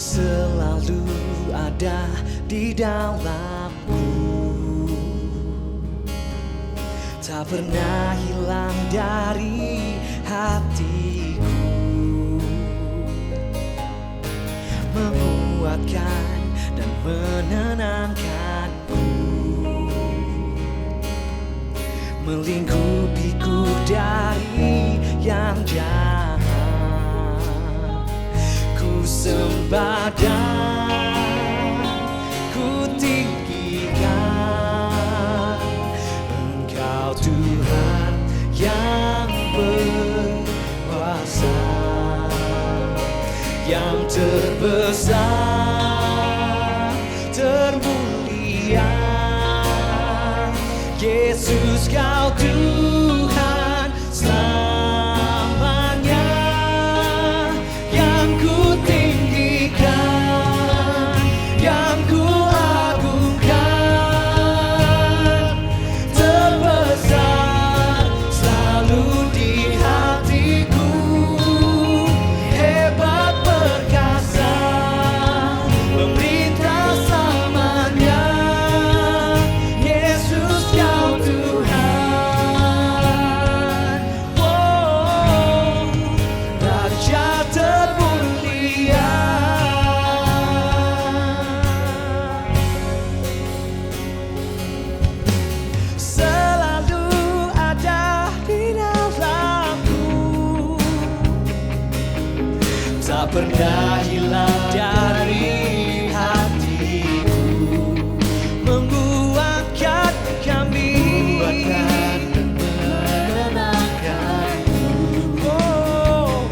Selalu ada di dalamku, tak pernah hilang dari hatiku, menguatkan dan menenangkanku, melingkupiku dari yang jahat. Ku sembah dan ku tinggikan Engkau Tuhan yang berkuasa, yang terbesar, termulia. Yesus, Kau Tuhan selamanya, yang ku tinggikan, yang ku agungkan, terbesar selalu di hatiku, hebat perkasa, pemerintah selamanya. Yesus, Kau Tuhan, oh, Raja termulia. Selalu ada di dalamku, tak pernah hilang dari hatiku, menguatkan kami, menguatkan dan menenangkanku, oh,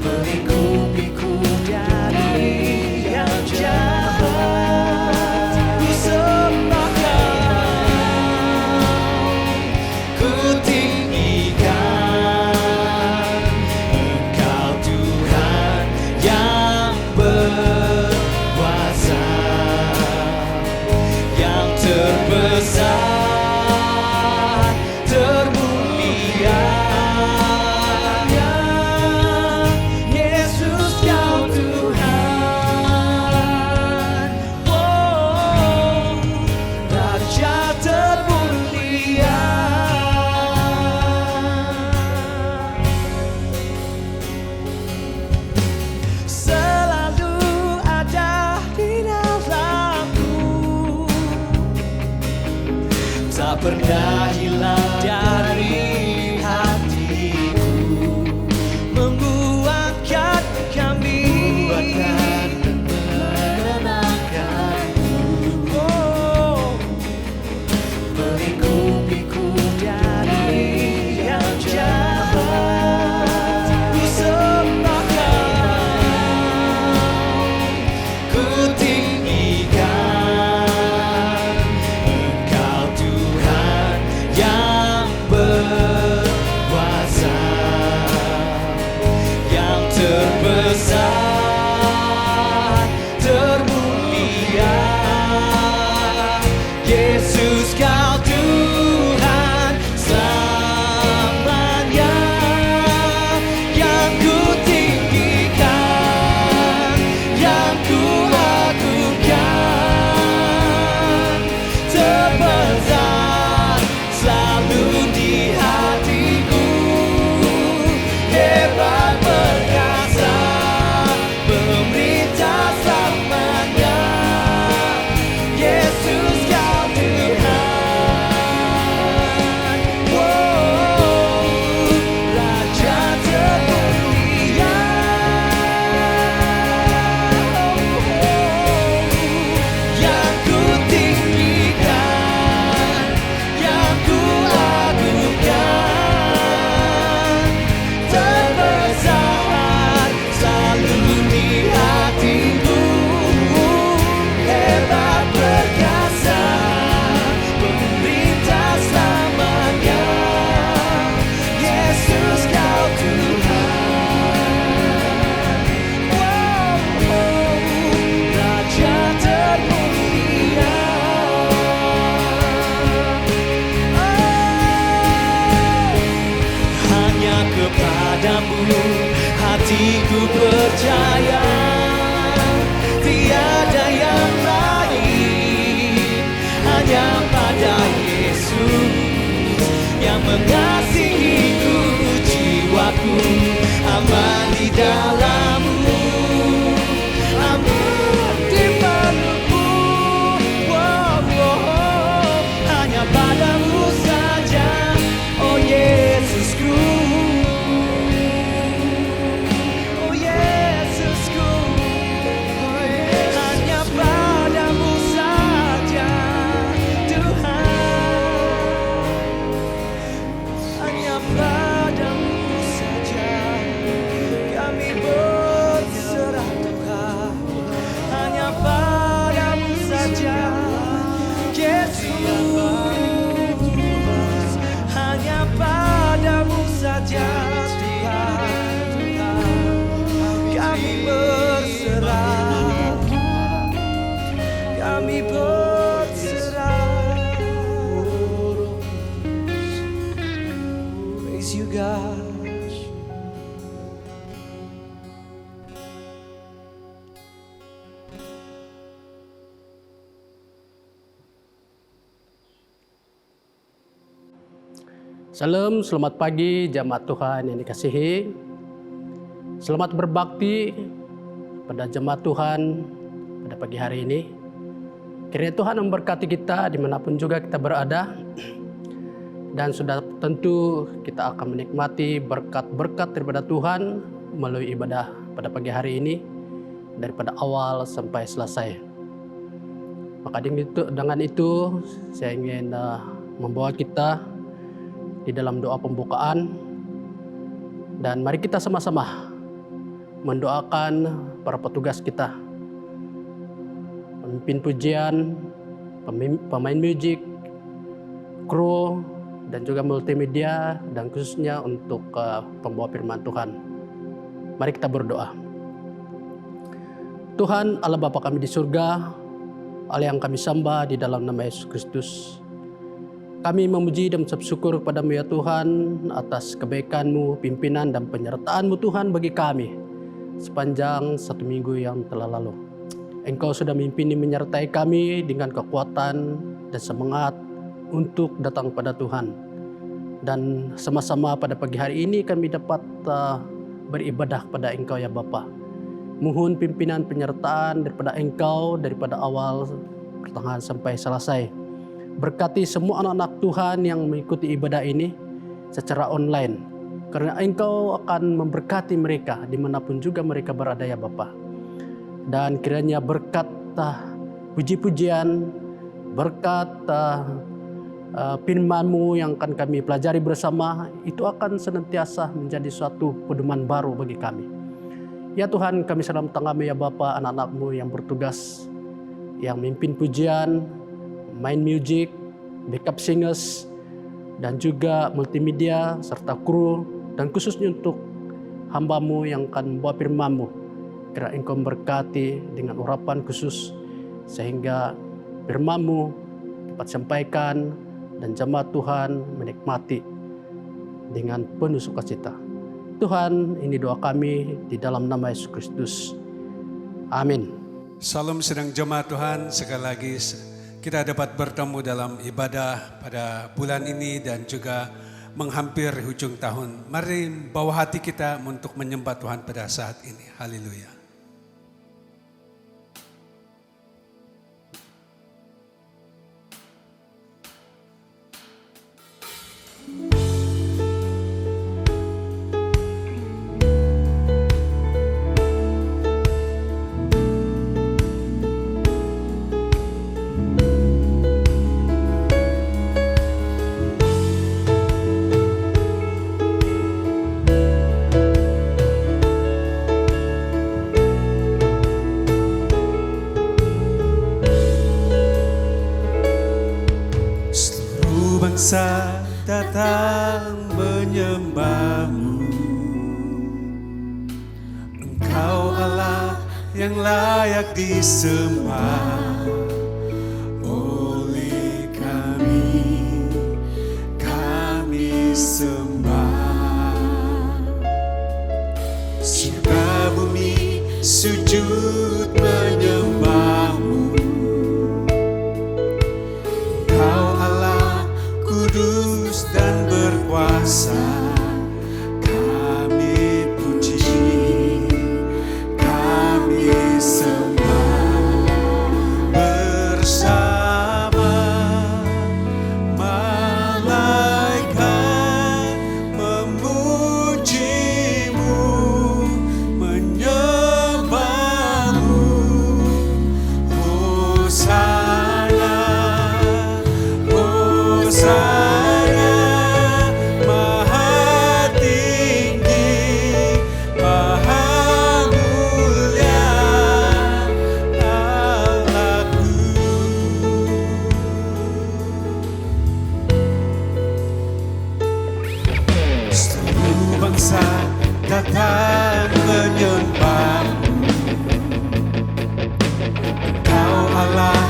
melingkupiku dari yang jahat. Ku sembah Kau, ku tinggikan Engkau Tuhan yang berkuasa, yang terbesar, termulia. Yesus, Kau Tuhan, oh, Raja termulia. Selalu ada di dalamku, tak pernah hilang dari hatiku, menguatkan kami, menguatkan dan menenangkanku, oh, melingkupiku dari yang jahat. Ku sembah Kau, ku tinggikan Engkau Tuhan yang berkuasa, bertugas. Salam, selamat pagi jamaat Tuhan yang dikasihi. Selamat berbakti pada jemaat Tuhan pada pagi hari ini. Kiranya Tuhan memberkati kita dimanapun juga kita berada. Dan sudah tentu kita akan menikmati berkat-berkat daripada Tuhan melalui ibadah pada pagi hari ini. Daripada awal sampai selesai. Maka dengan itu saya ingin membawa kita di dalam doa pembukaan, dan mari kita sama-sama mendoakan para petugas kita, pemimpin pujian, pemain musik, kru, dan juga multimedia, dan khususnya untuk pembawa firman Tuhan. Mari kita berdoa. Tuhan Allah Bapa kami di surga, Allah yang kami sembah di dalam nama Yesus Kristus. Kami memuji dan mengucap syukur kepada-Mu ya Tuhan atas kebaikan-Mu, pimpinan dan penyertaan-Mu Tuhan bagi kami sepanjang 1 minggu yang telah lalu. Engkau sudah memimpin menyertai kami dengan kekuatan dan semangat untuk datang pada Tuhan. Dan sama-sama pada pagi hari ini kami dapat beribadah pada Engkau ya Bapa. Mohon pimpinan penyertaan daripada Engkau daripada awal pertengahan sampai selesai. Berkati semua anak-anak Tuhan yang mengikuti ibadah ini secara online. Karena Engkau akan memberkati mereka dimanapun juga mereka berada ya Bapa. Dan kiranya berkat puji-pujian, berkat firman-Mu yang akan kami pelajari bersama, itu akan senantiasa menjadi suatu pedoman baru bagi kami. Ya Tuhan, kami dalam tangan-Mu ya Bapa, anak-anak-Mu yang bertugas, yang memimpin pujian, main music, backup singers, dan juga multimedia, serta kru, dan khususnya untuk hamba-Mu yang akan membawa firman-Mu. Kiranya Engkau memberkati dengan urapan khusus, sehingga firman-Mu dapat sampaikan, dan jemaat Tuhan menikmati dengan penuh sukacita. Tuhan, ini doa kami di dalam nama Yesus Kristus. Amin. Salam sedang jemaat Tuhan, sekali lagi kita dapat bertemu dalam ibadah pada bulan ini dan juga menghampir hujung tahun. Mari bawa hati kita untuk menyembah Tuhan pada saat ini. Haleluya. Bangsa datang menyembah-Mu, Engkau Allah yang layak disembah. Oleh kami sembah. Surga bumi sujud menyembah-Mu, kudus dan berkuasa, kami puji, kami sembah bersama malaikat memuji-Mu, menyembah-Mu. Hosana, Hosana. Datang menyembah-Mu, Engkau Allah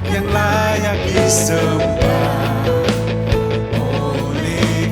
yang layak disembah. Oleh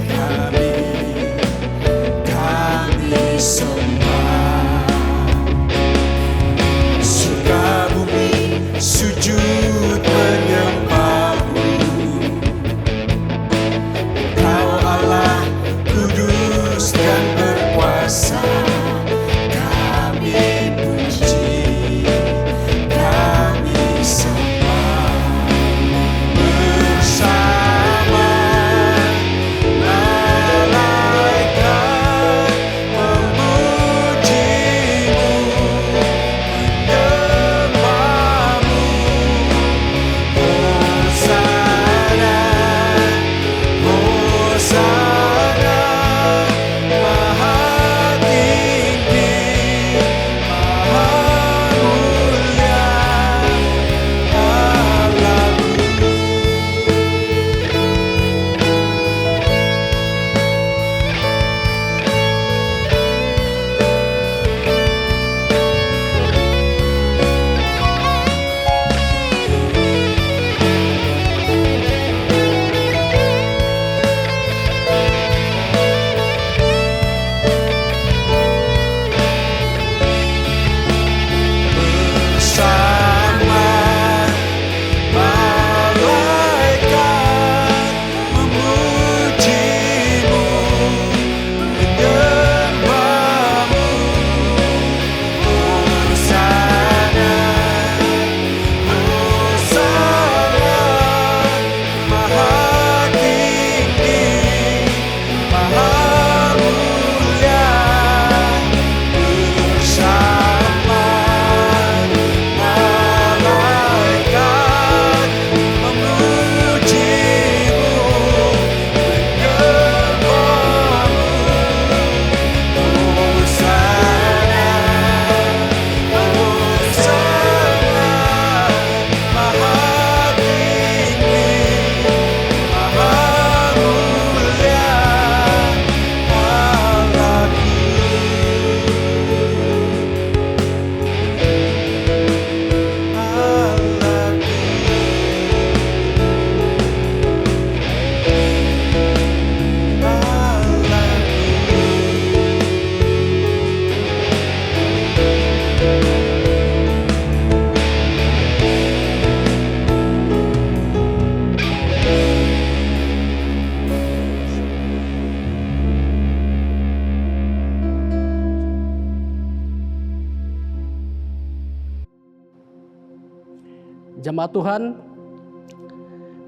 Jemaat Tuhan,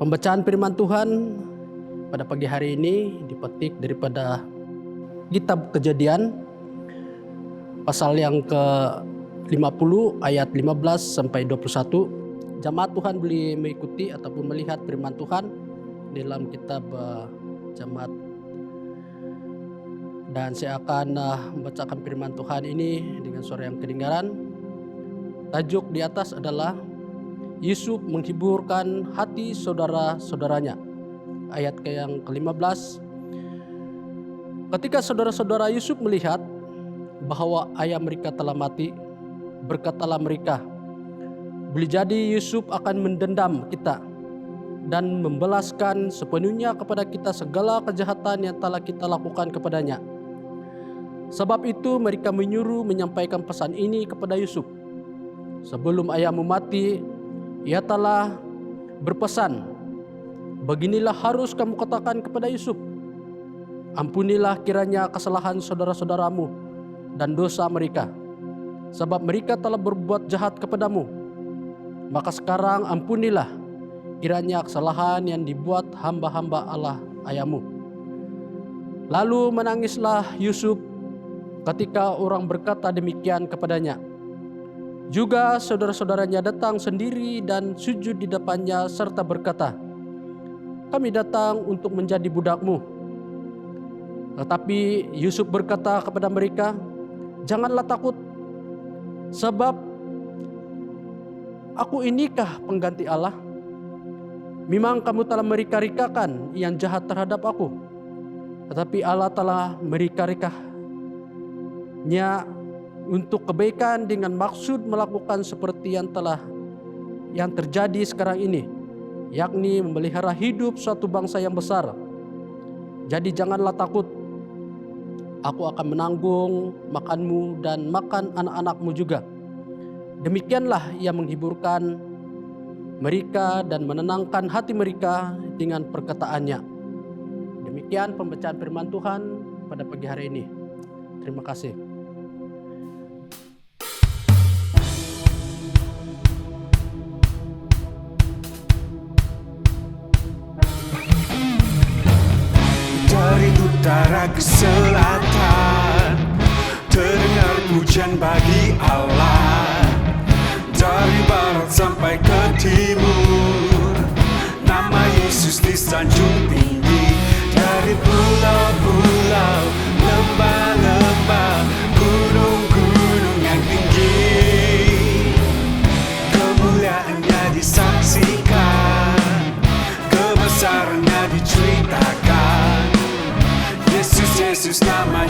pembacaan firman Tuhan pada pagi hari ini dipetik daripada Kitab Kejadian pasal yang ke-50 ayat 15 sampai 21. Jemaat Tuhan boleh mengikuti ataupun melihat firman Tuhan dalam kitab Jemaat. Dan saya akan membacakan firman Tuhan ini dengan suara yang kedengaran. Tajuk di atas adalah Yusuf menghiburkan hati saudara-saudaranya. Ayat yang ke-15. Ketika saudara-saudara Yusuf melihat bahwa ayah mereka telah mati, berkatalah mereka, boleh jadi Yusuf akan mendendam kita dan membalaskan sepenuhnya kepada kita segala kejahatan yang telah kita lakukan kepadanya. Sebab itu mereka menyuruh menyampaikan pesan ini kepada Yusuf. Sebelum ayahmu mati, ia telah berpesan, beginilah harus kamu katakan kepada Yusuf, ampunilah kiranya kesalahan saudara-saudaramu dan dosa mereka, sebab mereka telah berbuat jahat kepadamu. Maka sekarang ampunilah kiranya kesalahan yang dibuat hamba-hamba Allah ayahmu. Lalu menangislah Yusuf ketika orang berkata demikian kepadanya. Juga saudara-saudaranya datang sendiri dan sujud di depannya serta berkata, kami datang untuk menjadi budakmu. Tetapi Yusuf berkata kepada mereka, janganlah takut, sebab aku inikah pengganti Allah? Memang kamu telah merika-rikakan yang jahat terhadap aku, tetapi Allah telah merika-rikahnya untuk kebaikan dengan maksud melakukan seperti yang terjadi sekarang ini, yakni memelihara hidup suatu bangsa yang besar. Jadi janganlah takut, aku akan menanggung makanmu dan makan anak-anakmu juga. Demikianlah ia menghiburkan mereka dan menenangkan hati mereka dengan perkataannya. Demikian pembacaan firman Tuhan pada pagi hari ini. Terima kasih. Dari utara ke selatan terdengar pujian bagi Allah. Dari barat sampai ke timur nama Yesus disanjung tinggi. Dari pulau-pulau, lembah-lembah, gunung-gunung yang tinggi, kemuliaannya disaksikan, kebesarannya diceritakan. Yesus, Yesus, nama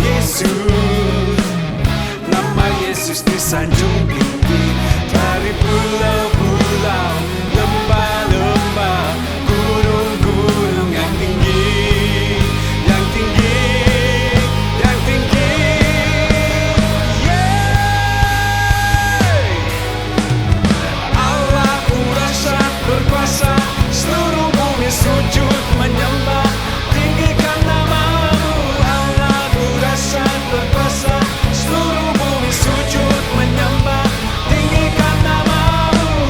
Yesus disanjung tinggi. Dari pulau-pulau, lembah-lembah, gunung-gunung yang tinggi, yang tinggi, yang tinggi. Allah dahsyat berkuasa, seluruh bumi sujud menyembah, tinggikan namamu. Allah dahsyat berkuasa, seluruh bumi sujud menyembah, tinggikan namamu.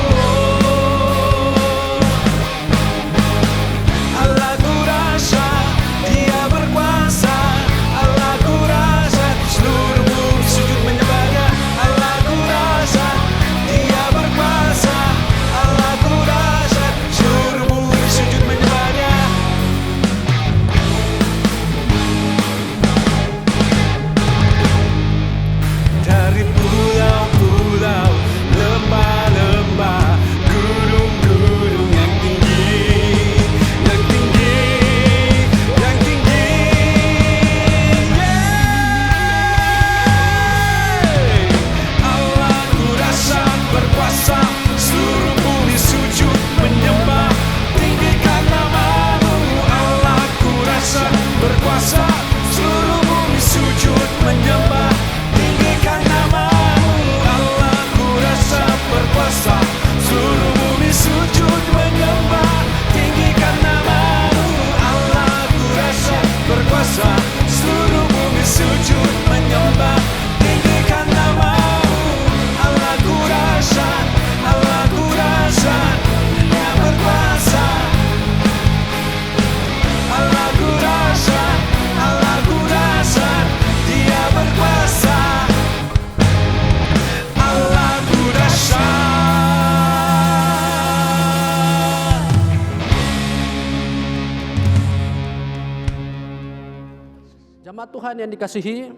Jemaat Tuhan yang dikasihi,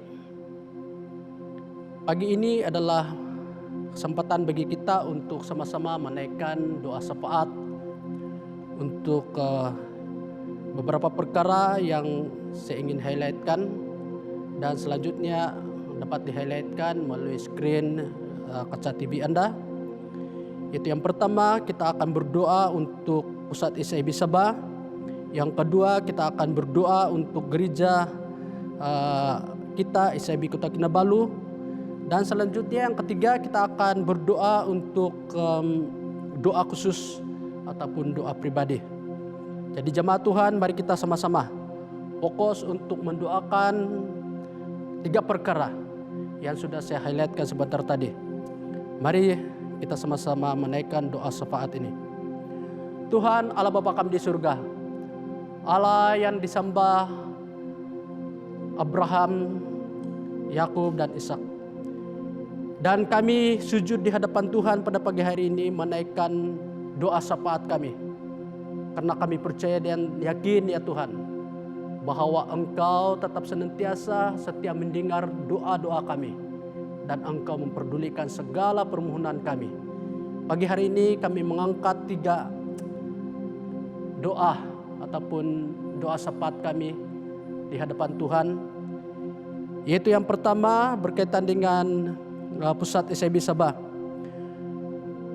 pagi ini adalah kesempatan bagi kita untuk sama-sama menaikkan doa syafaat untuk beberapa perkara yang saya ingin highlightkan, dan selanjutnya dapat di-highlightkan melalui screen kaca TV Anda. Itu yang pertama, kita akan berdoa untuk Pusat SIB Sabah. Yang kedua, kita akan berdoa untuk gereja kita SIB Kota Kinabalu. Dan selanjutnya yang ketiga, kita akan berdoa untuk doa khusus ataupun doa pribadi. Jadi jemaat Tuhan, mari kita sama-sama fokus untuk mendoakan 3 perkara yang sudah saya highlightkan sebentar tadi. Mari kita sama-sama menaikkan doa syafaat ini. Tuhan Allah Bapa kami di surga, Allah yang disembah Abraham, Yakub dan Ishak. Dan kami sujud di hadapan Tuhan pada pagi hari ini menaikkan doa syafaat kami. Karena kami percaya dan yakin ya Tuhan, bahwa Engkau tetap senantiasa setia mendengar doa-doa kami. Dan Engkau memperdulikan segala permohonan kami. Pagi hari ini kami mengangkat 3 doa ataupun doa syafaat kami di hadapan Tuhan. Yaitu yang pertama berkaitan dengan Pusat SIB Sabah,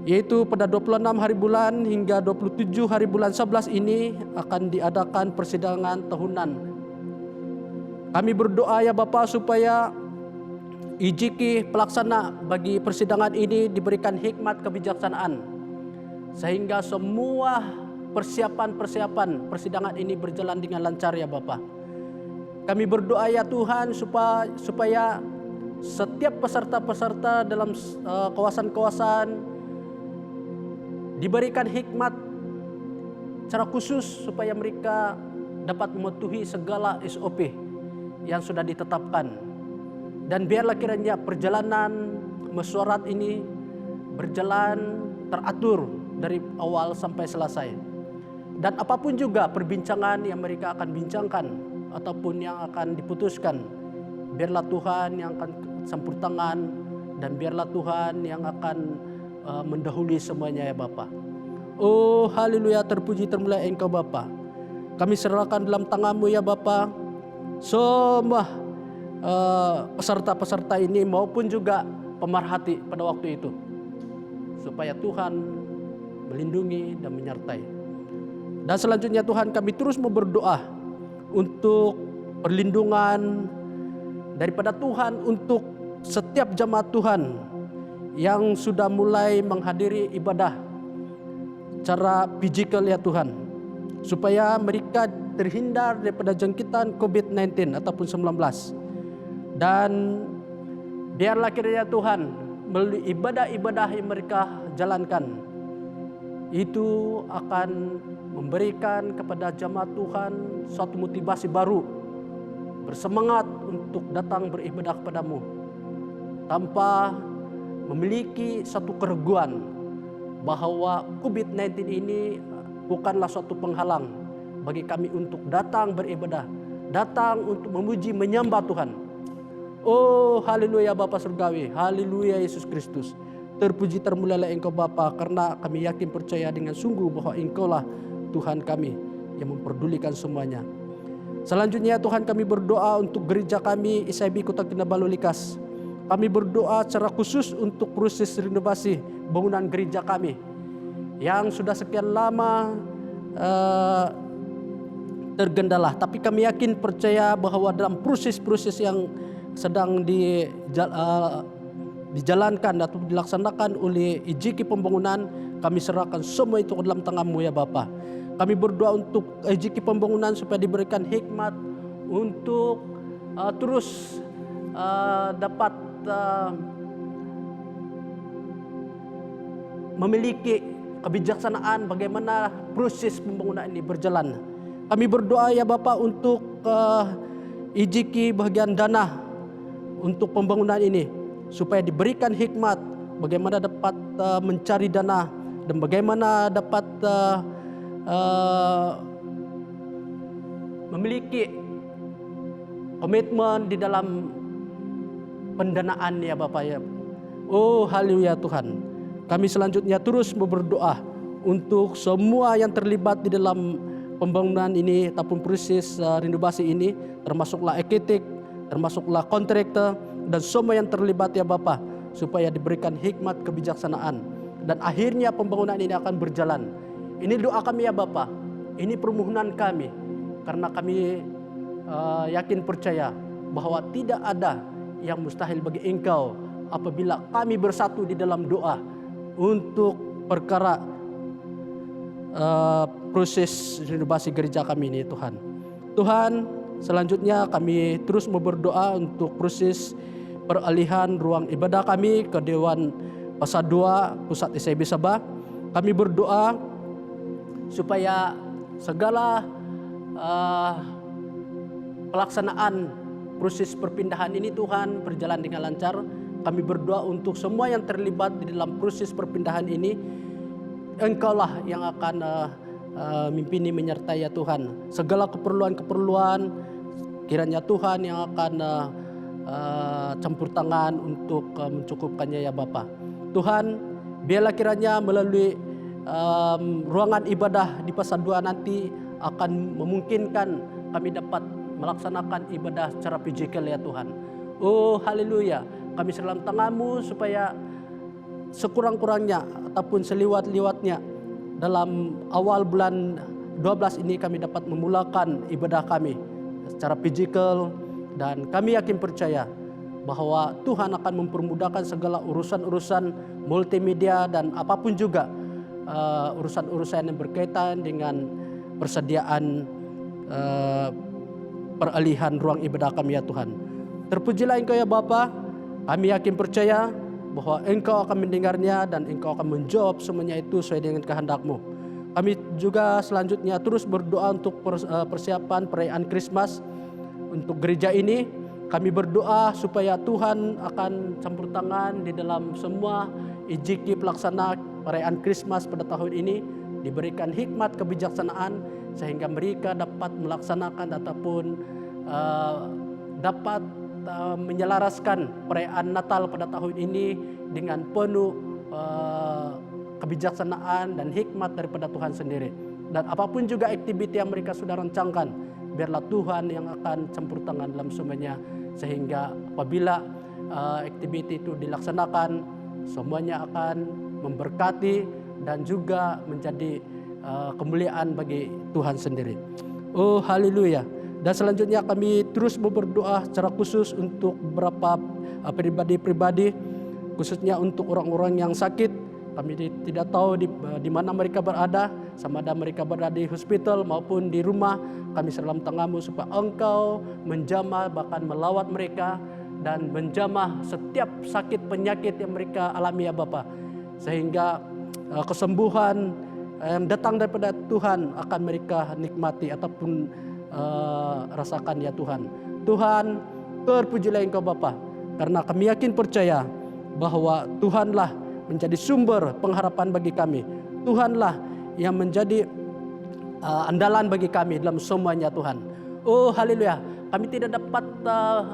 yaitu pada 26 hari bulan hingga 27 hari bulan 11 ini akan diadakan persidangan tahunan. Kami berdoa ya Bapa supaya IJK pelaksana bagi persidangan ini diberikan hikmat kebijaksanaan, sehingga semua persiapan persidangan ini berjalan dengan lancar ya Bapa. Kami berdoa ya Tuhan supaya setiap peserta-peserta dalam kawasan-kawasan diberikan hikmat secara khusus supaya mereka dapat mematuhi segala SOP yang sudah ditetapkan. Dan biarlah kiranya perjalanan mesyuarat ini berjalan teratur dari awal sampai selesai. Dan apapun juga perbincangan yang mereka akan bincangkan ataupun yang akan diputuskan, biarlah Tuhan yang akan campur tangan, dan biarlah Tuhan yang akan mendahului semuanya ya Bapa. Oh haleluya, terpuji termulia Engkau Bapa. Kami serahkan dalam tangan-Mu ya Bapa semua peserta-peserta ini maupun juga pemerhati pada waktu itu, supaya Tuhan melindungi dan menyertai. Dan selanjutnya Tuhan, kami terus mau berdoa untuk perlindungan daripada Tuhan untuk setiap jemaat Tuhan yang sudah mulai menghadiri ibadah secara fisikal ya Tuhan, supaya mereka terhindar daripada jangkitan COVID-19 ataupun 19. Dan biarlah kiranya Tuhan melalui ibadah-ibadah yang mereka jalankan itu akan memberikan kepada jemaat Tuhan suatu motivasi baru, bersemangat untuk datang beribadah kepadamu tanpa memiliki satu keraguan bahwa COVID-19 ini bukanlah suatu penghalang bagi kami untuk datang beribadah, datang untuk memuji menyembah Tuhan. Oh haleluya Bapa Surgawi, haleluya Yesus Kristus. Terpuji termulialah Engkau Bapa, karena kami yakin percaya dengan sungguh bahwa Engkaulah Tuhan kami yang memperdulikan semuanya. Selanjutnya Tuhan, kami berdoa untuk gereja kami SIB Kota Kinabalu Likas. Kami berdoa secara khusus untuk proses renovasi bangunan gereja kami yang sudah sekian lama tergendala. Tapi kami yakin percaya bahwa dalam proses-proses yang sedang dijalankan atau dilaksanakan oleh IJK pembangunan, kami serahkan semua itu ke dalam tangan-Mu ya Bapa. Kami berdoa untuk IJK pembangunan supaya diberikan hikmat untuk terus dapat memiliki kebijaksanaan bagaimana proses pembangunan ini berjalan. Kami berdoa ya Bapa untuk IJK bagian dana untuk pembangunan ini, supaya diberikan hikmat bagaimana dapat mencari dana dan bagaimana dapat memiliki komitmen di dalam pendanaan ya Bapak ya. Oh haleluya Tuhan. Kami selanjutnya terus berdoa untuk semua yang terlibat di dalam pembangunan ini ataupun proses renovasi ini, termasuklah arsitek, termasuklah kontraktor dan semua yang terlibat ya Bapak, supaya diberikan hikmat kebijaksanaan dan akhirnya pembangunan ini akan berjalan. Ini doa kami ya Bapak, ini permohonan kami karena kami yakin percaya bahwa tidak ada yang mustahil bagi Engkau apabila kami bersatu di dalam doa untuk perkara proses renovasi gereja kami ini Tuhan. Tuhan, selanjutnya kami terus berdoa untuk proses peralihan ruang ibadah kami ke Dewan Pasar 2 Pusat SIB Sabah. Kami berdoa supaya segala pelaksanaan proses perpindahan ini Tuhan berjalan dengan lancar. Kami berdoa untuk semua yang terlibat di dalam proses perpindahan ini. Engkaulah yang akan mimpini menyertai ya Tuhan. Segala keperluan-keperluan kiranya Tuhan yang akan campur tangan untuk mencukupkannya ya Bapa. Tuhan, biarlah kiranya melalui ruangan ibadah di Pasar 2 nanti akan memungkinkan kami dapat melaksanakan ibadah secara fisikal ya Tuhan. Oh haleluya, kami dalam tangan-Mu supaya sekurang-kurangnya ataupun seliwat-liwatnya dalam awal bulan 12 ini kami dapat memulakan ibadah kami secara fisikal, dan kami yakin percaya bahwa Tuhan akan mempermudahkan segala urusan-urusan multimedia dan apapun juga urusan-urusan yang berkaitan dengan persediaan peralihan ruang ibadah kami ya Tuhan. Terpujilah Engkau ya Bapa, kami yakin percaya bahwa Engkau akan mendengarnya dan Engkau akan menjawab semuanya itu sesuai dengan kehendak-Mu. Kami juga selanjutnya terus berdoa untuk persiapan perayaan Krismas untuk gereja ini. Kami berdoa supaya Tuhan akan campur tangan di dalam semua ijiki pelaksana perayaan Krismas pada tahun ini, diberikan hikmat kebijaksanaan sehingga mereka dapat melaksanakan ataupun dapat menyelaraskan perayaan Natal pada tahun ini dengan penuh kebijaksanaan dan hikmat daripada Tuhan sendiri. Dan apapun juga aktiviti yang mereka sudah rancangkan, biarlah Tuhan yang akan campur tangan dalam semuanya, sehingga apabila aktiviti itu dilaksanakan, semuanya akan memberkati dan juga menjadi kemuliaan bagi Tuhan sendiri. Oh haleluya. Dan selanjutnya kami terus berdoa secara khusus untuk beberapa pribadi-pribadi, khususnya untuk orang-orang yang sakit. Kami tidak tahu di mana mereka berada, sama ada mereka berada di hospital maupun di rumah. Kami dalam tangan-Mu supaya Engkau menjamah bahkan melawat mereka dan menjamah setiap sakit penyakit yang mereka alami ya Bapa, sehingga kesembuhan yang datang daripada Tuhan akan mereka nikmati ataupun rasakan ya Tuhan. Tuhan, terpujilah Engkau Bapa, karena kami yakin percaya bahwa Tuhanlah menjadi sumber pengharapan bagi kami. Tuhanlah yang menjadi andalan bagi kami dalam semuanya Tuhan. Oh haleluya, kami tidak dapat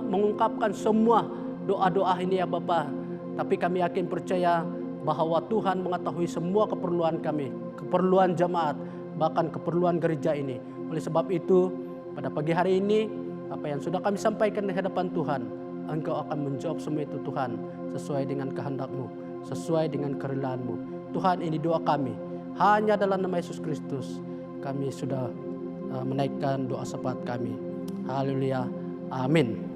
mengungkapkan semua doa-doa ini ya Bapa, tapi kami yakin percaya bahwa Tuhan mengetahui semua keperluan kami, keperluan jemaat, bahkan keperluan gereja ini. Oleh sebab itu, pada pagi hari ini, apa yang sudah kami sampaikan di hadapan Tuhan, Engkau akan menjawab semua itu Tuhan, sesuai dengan kehendak-Mu, sesuai dengan kerelaan-Mu. Tuhan, ini doa kami, hanya dalam nama Yesus Kristus, kami sudah menaikkan doa syafaat kami. Haleluya, amin.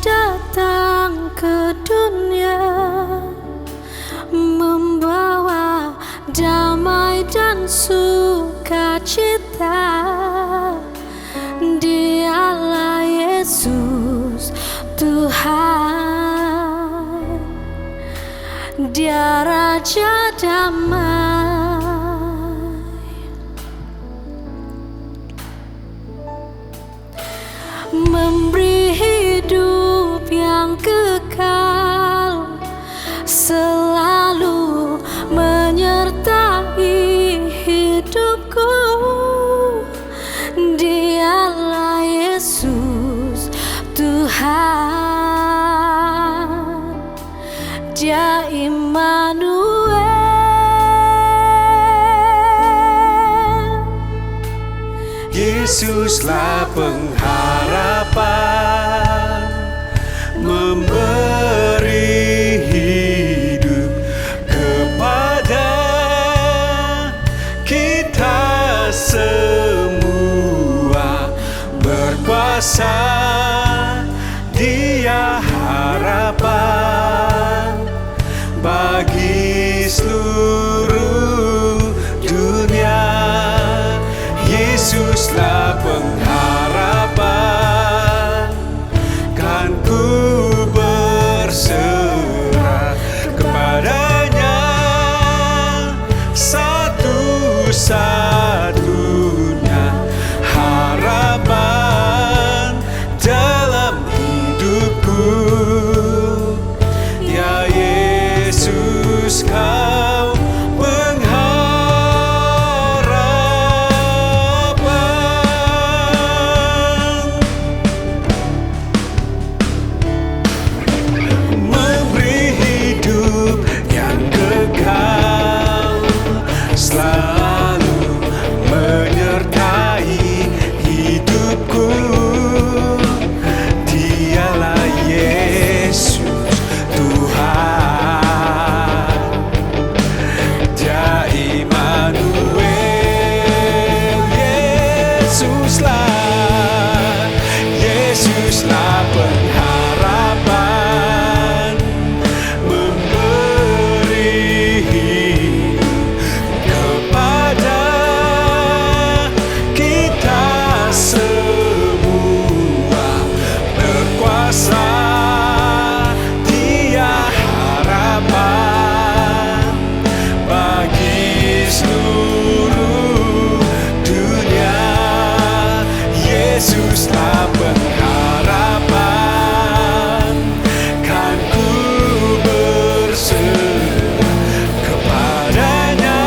Datang ke dunia membawa damai dan sukacita. Dialah Yesus Tuhan, Dia Raja damai, memberi hidup yang kekal, selalu menyertai hidupku. Dialah Yesus Tuhan, Dia Immanuel. Yesuslah pengharapan, memberi hidup kepada kita semua, berkuasa. Dia harapan bagi seluruh dunia. Yesuslah pengharapan, kan ku berserah kepadanya, satu-satunya harapan dalam hidupku. Ya Yesus, Kau pengharapan, memberi hidup yang kekal, selalu menyertai hidupku. Dialah Yesus Tuhan, Dia Immanuel. Yesuslah pengharapan, memberi hidup kepada kita semua, berkuasa. Dia harapan bagi seluruh dunia. Yesuslah pengharapan, kan ku berserah kepadanya,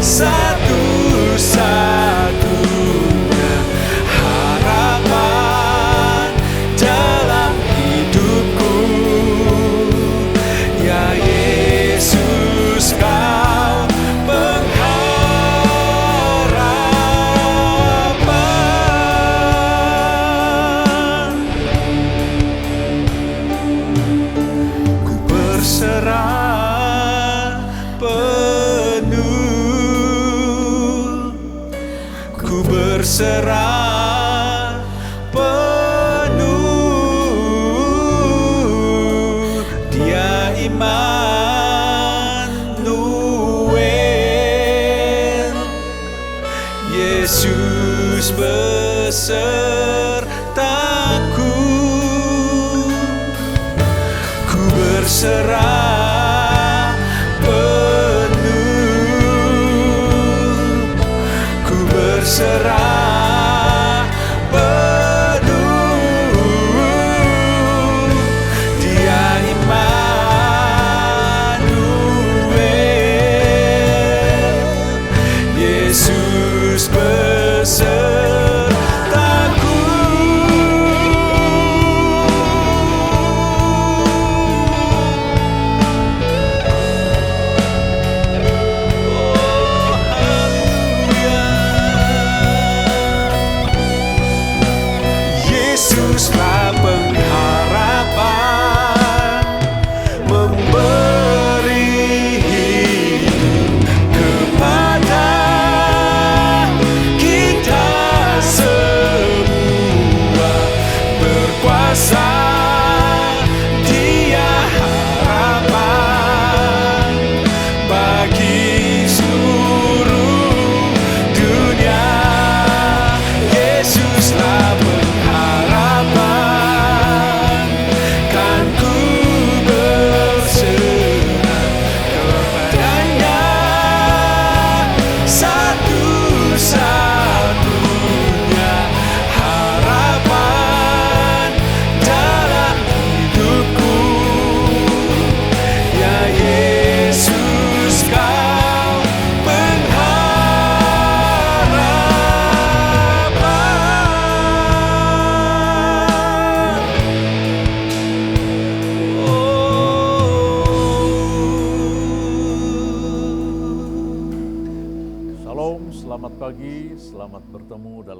satu-satunya harapan dalam hidupku. Ya Yesus, Kau pengharapan. Ku berserah penuh, ku berserah penuh. Dia Immanuel. Yesus besertaku, ku berserah penuh, ku berserah penuh. Dia Immanuel. Yesus besertaku.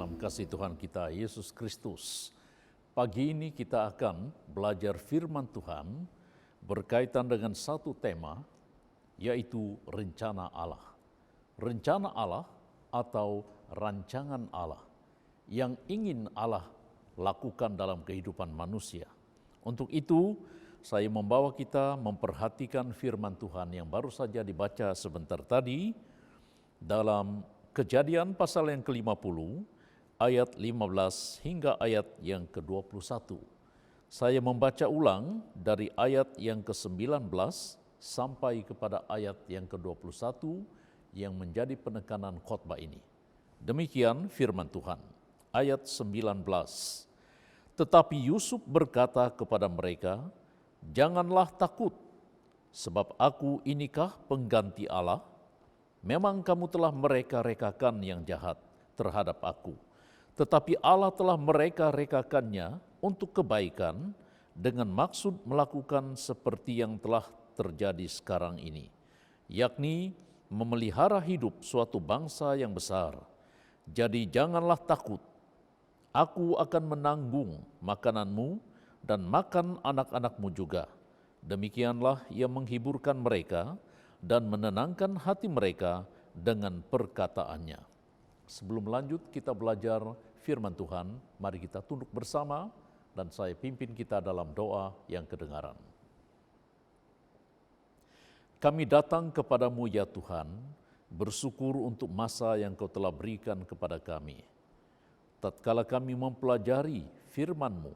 dalam kasih Tuhan kita Yesus Kristus. Pagi ini kita akan belajar firman Tuhan berkaitan dengan satu tema, yaitu rencana Allah. Rencana Allah atau rancangan Allah yang ingin Allah lakukan dalam kehidupan manusia. Untuk itu, saya membawa kita memperhatikan firman Tuhan yang baru saja dibaca sebentar tadi dalam Kejadian pasal yang ke-50, ayat 15 hingga ayat yang ke-21. Saya membaca ulang dari ayat yang ke-19 sampai kepada ayat yang ke-21 yang menjadi penekanan khotbah ini. Demikian firman Tuhan, ayat 19. Tetapi Yusuf berkata kepada mereka, "Janganlah takut, sebab aku inikah pengganti Allah? Memang kamu telah mereka-rekakan yang jahat terhadap aku, tetapi Allah telah mereka-rekakannya untuk kebaikan dengan maksud melakukan seperti yang telah terjadi sekarang ini, yakni memelihara hidup suatu bangsa yang besar. Jadi janganlah takut, aku akan menanggung makananmu dan makan anak-anakmu juga." Demikianlah ia menghiburkan mereka dan menenangkan hati mereka dengan perkataannya. Sebelum lanjut kita belajar firman Tuhan, mari kita tunduk bersama dan saya pimpin kita dalam doa yang kedengaran. Kami datang kepadamu ya Tuhan, bersyukur untuk masa yang Kau telah berikan kepada kami. Tatkala kami mempelajari firman-Mu,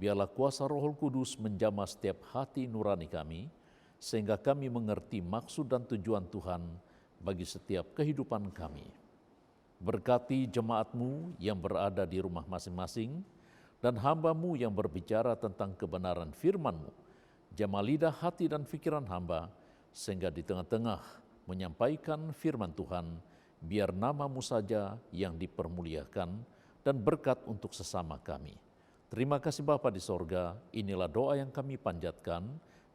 biarlah kuasa Roh Kudus menjamah setiap hati nurani kami, sehingga kami mengerti maksud dan tujuan Tuhan bagi setiap kehidupan kami. Berkati jemaat-Mu yang berada di rumah masing-masing dan hamba-Mu yang berbicara tentang kebenaran firman-Mu. Jamah lidah, hati dan pikiran hamba, sehingga di tengah-tengah menyampaikan firman Tuhan, biar nama-Mu saja yang dipermuliakan dan berkat untuk sesama kami. Terima kasih Bapa di sorga, inilah doa yang kami panjatkan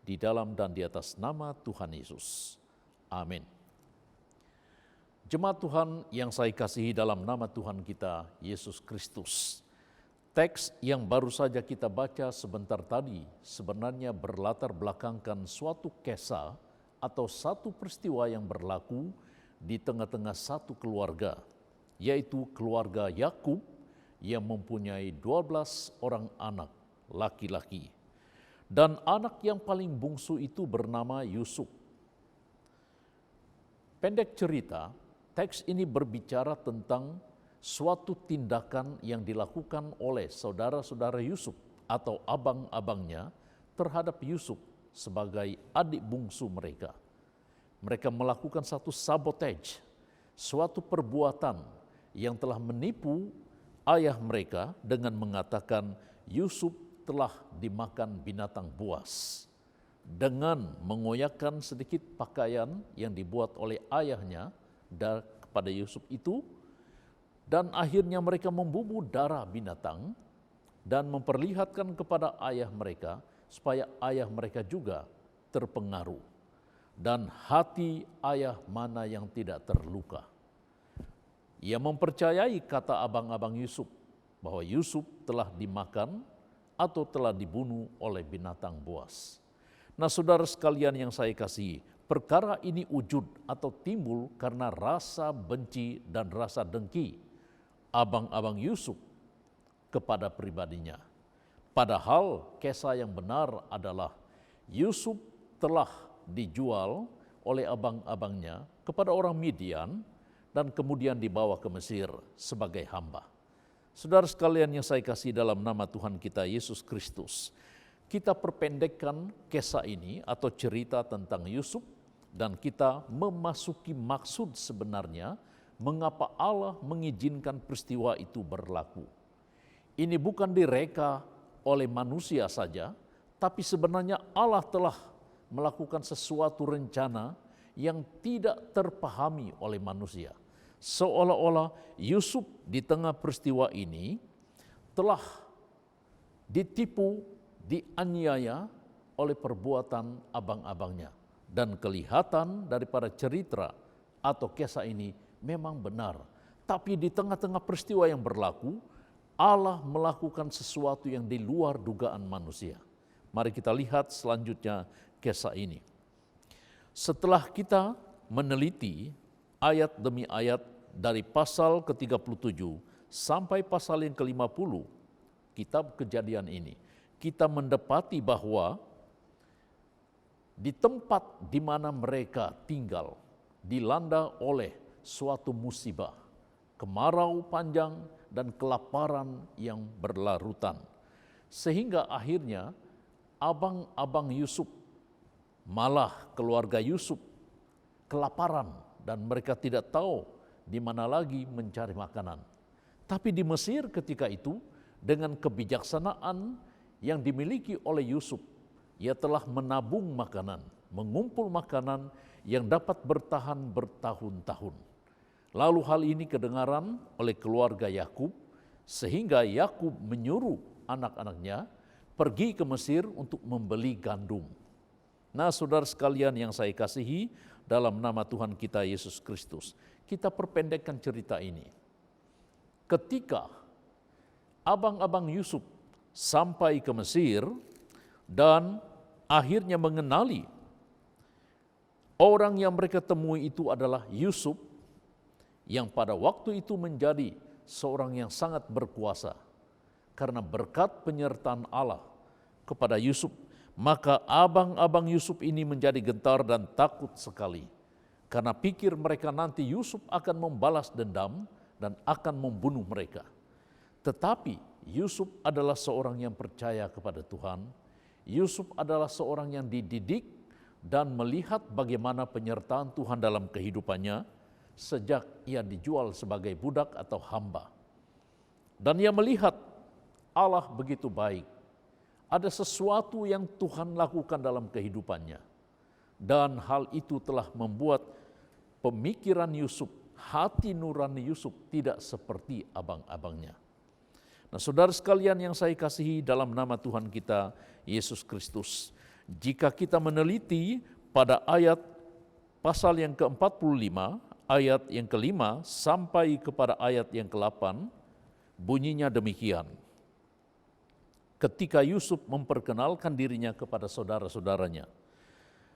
di dalam dan di atas nama Tuhan Yesus. Amin. Jemaat Tuhan yang saya kasihi dalam nama Tuhan kita, Yesus Kristus. Teks yang baru saja kita baca sebentar tadi sebenarnya berlatar belakangkan suatu kisah atau satu peristiwa yang berlaku di tengah-tengah satu keluarga, yaitu keluarga Yakub yang mempunyai 12 orang anak laki-laki. Dan anak yang paling bungsu itu bernama Yusuf. Pendek cerita, teks ini berbicara tentang suatu tindakan yang dilakukan oleh saudara-saudara Yusuf atau abang-abangnya terhadap Yusuf sebagai adik bungsu mereka. Mereka melakukan satu sabotage, suatu perbuatan yang telah menipu ayah mereka dengan mengatakan Yusuf telah dimakan binatang buas, dengan mengoyakkan sedikit pakaian yang dibuat oleh ayahnya kepada Yusuf itu, dan akhirnya mereka membubuh darah binatang dan memperlihatkan kepada ayah mereka supaya ayah mereka juga terpengaruh. Dan hati ayah mana yang tidak terluka. Ia mempercayai kata abang-abang Yusuf bahwa Yusuf telah dimakan atau telah dibunuh oleh binatang buas. Nah, saudara sekalian yang saya kasihi, perkara ini wujud atau timbul karena rasa benci dan rasa dengki abang-abang Yusuf kepada pribadinya. Padahal kisah yang benar adalah Yusuf telah dijual oleh abang-abangnya kepada orang Midian dan kemudian dibawa ke Mesir sebagai hamba. Saudara sekalian yang saya kasih dalam nama Tuhan kita Yesus Kristus, kita perpendekkan kisah ini atau cerita tentang Yusuf dan kita memasuki maksud sebenarnya mengapa Allah mengizinkan peristiwa itu berlaku. Ini bukan direka oleh manusia saja, tapi sebenarnya Allah telah melakukan sesuatu rencana yang tidak terpahami oleh manusia. Seolah-olah Yusuf di tengah peristiwa ini telah ditipu, dianiaya oleh perbuatan abang-abangnya. Dan kelihatan daripada cerita atau kisah ini memang benar. Tapi di tengah-tengah peristiwa yang berlaku, Allah melakukan sesuatu yang di luar dugaan manusia. Mari kita lihat selanjutnya kisah ini. Setelah kita meneliti ayat demi ayat dari pasal ke-37 sampai pasal yang ke-50 kitab Kejadian ini, kita mendapati bahwa di tempat di mana mereka tinggal dilanda oleh suatu musibah, kemarau panjang dan kelaparan yang berlarutan. Sehingga akhirnya abang-abang Yusuf, malah keluarga Yusuf kelaparan dan mereka tidak tahu di mana lagi mencari makanan. Tapi di Mesir ketika itu dengan kebijaksanaan yang dimiliki oleh Yusuf, ia telah menabung makanan, mengumpul makanan yang dapat bertahan bertahun-tahun. Lalu hal ini kedengaran oleh keluarga Yakub, sehingga Yakub menyuruh anak-anaknya pergi ke Mesir untuk membeli gandum. Nah, saudara sekalian yang saya kasihi dalam nama Tuhan kita Yesus Kristus, kita perpendekkan cerita ini. Ketika abang-abang Yusuf sampai ke Mesir dan akhirnya mengenali orang yang mereka temui itu adalah Yusuf, yang pada waktu itu menjadi seorang yang sangat berkuasa. Karena berkat penyertaan Allah kepada Yusuf, maka abang-abang Yusuf ini menjadi gentar dan takut sekali. Karena pikir mereka nanti Yusuf akan membalas dendam dan akan membunuh mereka. Tetapi Yusuf adalah seorang yang percaya kepada Tuhan. Yusuf adalah seorang yang dididik dan melihat bagaimana penyertaan Tuhan dalam kehidupannya sejak ia dijual sebagai budak atau hamba. Dan ia melihat Allah begitu baik. Ada sesuatu yang Tuhan lakukan dalam kehidupannya. Dan hal itu telah membuat pemikiran Yusuf, hati nurani Yusuf tidak seperti abang-abangnya. Nah, saudara sekalian yang saya kasihi dalam nama Tuhan kita Yesus Kristus, jika kita meneliti pada ayat pasal yang ke-45, ayat yang ke-5 sampai kepada ayat yang ke-8, bunyinya demikian. Ketika Yusuf memperkenalkan dirinya kepada saudara-saudaranya.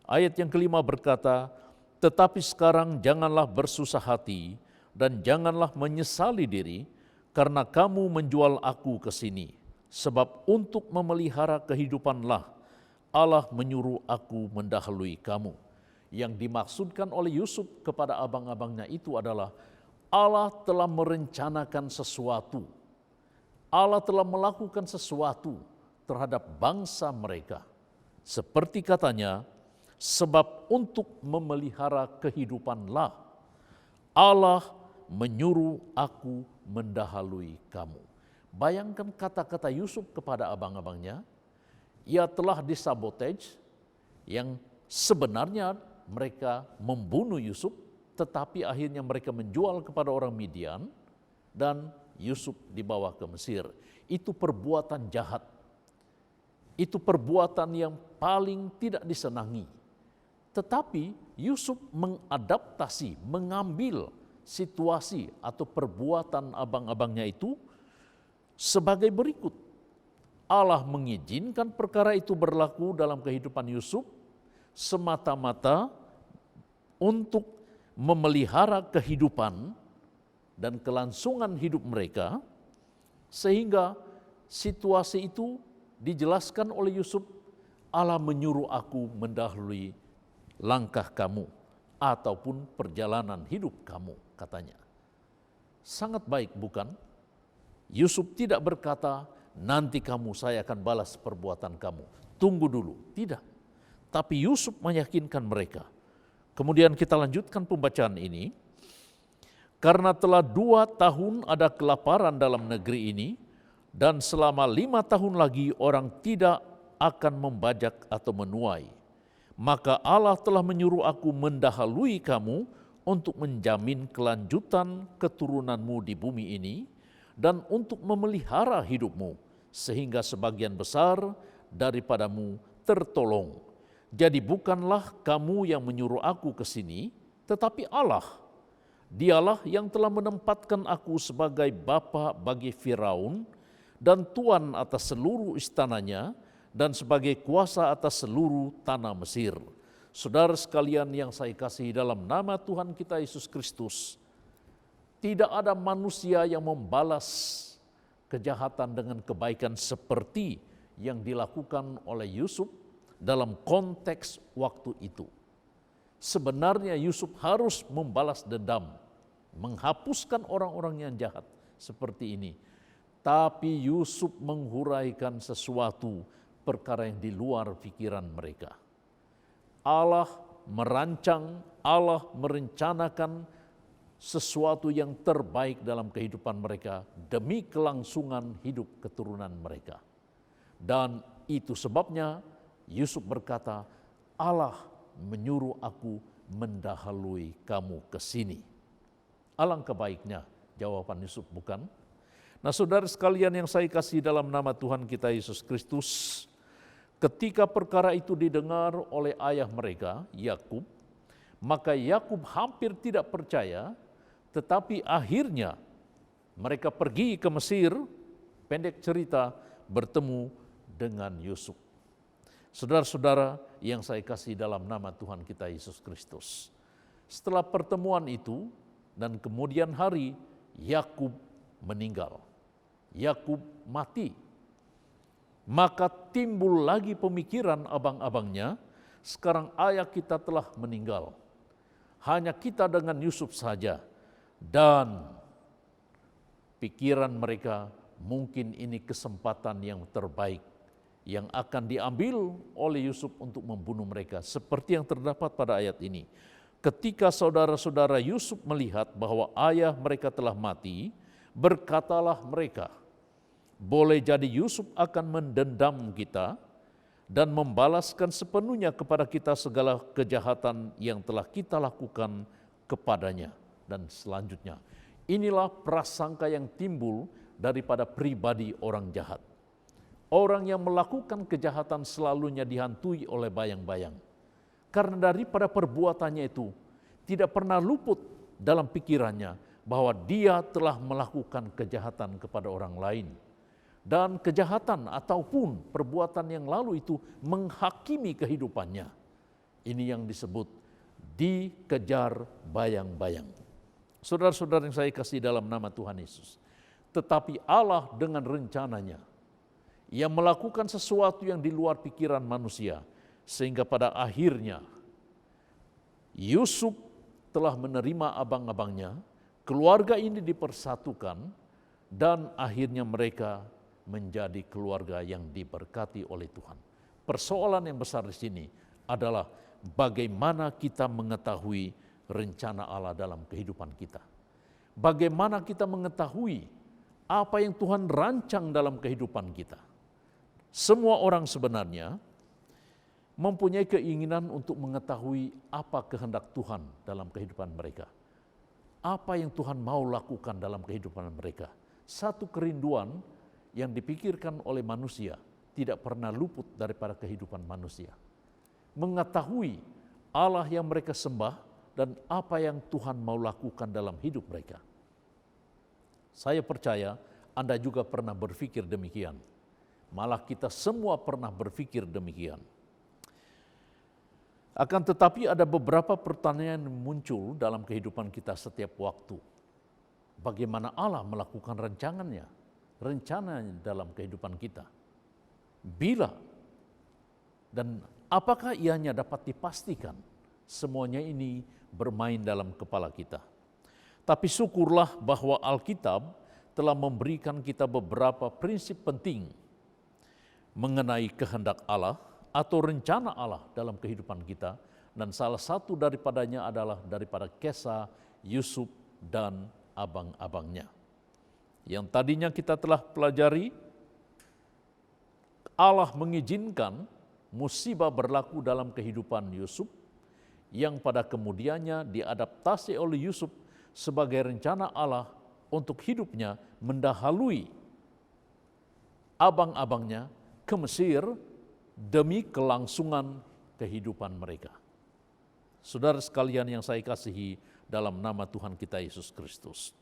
Ayat yang ke-5 berkata, "Tetapi sekarang janganlah bersusah hati dan janganlah menyesali diri karena kamu menjual aku ke sini. Sebab untuk memelihara kehidupanlah Allah menyuruh aku mendahului kamu." Yang dimaksudkan oleh Yusuf kepada abang-abangnya itu adalah Allah telah merencanakan sesuatu. Allah telah melakukan sesuatu terhadap bangsa mereka. Seperti katanya, sebab untuk memelihara kehidupanlah Allah menyuruh aku mendahului kamu. Bayangkan kata-kata Yusuf kepada abang-abangnya, ia telah disabotage yang sebenarnya mereka membunuh Yusuf, tetapi akhirnya mereka menjual kepada orang Midian dan Yusuf dibawa ke Mesir. Itu perbuatan jahat. Itu perbuatan yang paling tidak disenangi. Tetapi Yusuf mengadaptasi, mengambil situasi atau perbuatan abang-abangnya itu sebagai berikut. Allah mengizinkan perkara itu berlaku dalam kehidupan Yusuf semata-mata untuk memelihara kehidupan dan kelangsungan hidup mereka, sehingga situasi itu dijelaskan oleh Yusuf, Allah menyuruh aku mendahului langkah kamu ataupun perjalanan hidup kamu, katanya. Sangat baik bukan? Yusuf tidak berkata, nanti saya akan balas perbuatan kamu, tunggu dulu, tidak. Tapi Yusuf meyakinkan mereka. Kemudian kita lanjutkan pembacaan ini. Karena telah 2 tahun ada kelaparan dalam negeri ini, dan selama 5 tahun lagi orang tidak akan membajak atau menuai. Maka Allah telah menyuruh aku mendahului kamu untuk menjamin kelanjutan keturunanmu di bumi ini, dan untuk memelihara hidupmu, sehingga sebagian besar daripadamu tertolong. Jadi bukanlah kamu yang menyuruh aku ke sini, tetapi Allah. Dialah yang telah menempatkan aku sebagai bapa bagi Firaun dan tuan atas seluruh istananya dan sebagai kuasa atas seluruh tanah Mesir. Saudara sekalian yang saya kasihi dalam nama Tuhan kita Yesus Kristus, tidak ada manusia yang membalas kejahatan dengan kebaikan seperti yang dilakukan oleh Yusuf dalam konteks waktu itu. Sebenarnya Yusuf harus membalas dendam, menghapuskan orang-orang yang jahat seperti ini. Tapi Yusuf menghuraikan sesuatu perkara yang di luar pikiran mereka. Allah merancang, Allah merencanakan sesuatu yang terbaik dalam kehidupan mereka demi kelangsungan hidup keturunan mereka. Dan itu sebabnya Yusuf berkata, Allah menyuruh aku mendahului kamu ke sini. Alangkah baiknya jawaban Yusuf, bukan? Nah, saudara sekalian yang saya kasih dalam nama Tuhan kita Yesus Kristus, ketika perkara itu didengar oleh ayah mereka, Yakub, maka Yakub hampir tidak percaya, tetapi akhirnya mereka pergi ke Mesir, pendek cerita, bertemu dengan Yusuf. Saudara-saudara yang saya kasih dalam nama Tuhan kita Yesus Kristus, setelah pertemuan itu dan kemudian hari, Yakub meninggal. Yakub mati. Maka timbul lagi pemikiran abang-abangnya, sekarang ayah kita telah meninggal. Hanya kita dengan Yusuf saja. Dan pikiran mereka, mungkin ini kesempatan yang terbaik yang akan diambil oleh Yusuf untuk membunuh mereka. Seperti yang terdapat pada ayat ini. Ketika saudara-saudara Yusuf melihat bahwa ayah mereka telah mati, berkatalah mereka, boleh jadi Yusuf akan mendendam kita dan membalaskan sepenuhnya kepada kita segala kejahatan yang telah kita lakukan kepadanya. Dan selanjutnya, inilah prasangka yang timbul daripada pribadi orang jahat. Orang yang melakukan kejahatan selalunya dihantui oleh bayang-bayang. Karena daripada perbuatannya itu tidak pernah luput dalam pikirannya bahwa dia telah melakukan kejahatan kepada orang lain. Dan kejahatan ataupun perbuatan yang lalu itu menghakimi kehidupannya. Ini yang disebut dikejar bayang-bayang. Saudara-saudara yang saya kasih dalam nama Tuhan Yesus. Tetapi Allah dengan rencananya, yang melakukan sesuatu yang di luar pikiran manusia, sehingga pada akhirnya Yusuf telah menerima abang-abangnya, keluarga ini dipersatukan, dan akhirnya mereka menjadi keluarga yang diberkati oleh Tuhan. Persoalan yang besar di sini adalah bagaimana kita mengetahui rencana Allah dalam kehidupan kita. Bagaimana kita mengetahui apa yang Tuhan rancang dalam kehidupan kita. Semua orang sebenarnya mempunyai keinginan untuk mengetahui apa kehendak Tuhan dalam kehidupan mereka. Apa yang Tuhan mau lakukan dalam kehidupan mereka. Satu kerinduan yang dipikirkan oleh manusia tidak pernah luput daripada kehidupan manusia. Mengetahui Allah yang mereka sembah dan apa yang Tuhan mau lakukan dalam hidup mereka. Saya percaya Anda juga pernah berpikir demikian. Malah kita semua pernah berpikir demikian. Akan tetapi ada beberapa pertanyaan yang muncul dalam kehidupan kita setiap waktu. Bagaimana Allah melakukan rencananya dalam kehidupan kita? Bila dan apakah ianya dapat dipastikan? Semuanya ini bermain dalam kepala kita. Tapi syukurlah bahwa Alkitab telah memberikan kita beberapa prinsip penting mengenai kehendak Allah atau rencana Allah dalam kehidupan kita, dan salah satu daripadanya adalah daripada kisah Yusuf dan abang-abangnya. Yang tadinya kita telah pelajari, Allah mengizinkan musibah berlaku dalam kehidupan Yusuf, yang pada kemudiannya diadaptasi oleh Yusuf sebagai rencana Allah untuk hidupnya mendahului abang-abangnya ke Mesir demi kelangsungan kehidupan mereka. Saudara sekalian yang saya kasihi dalam nama Tuhan kita Yesus Kristus.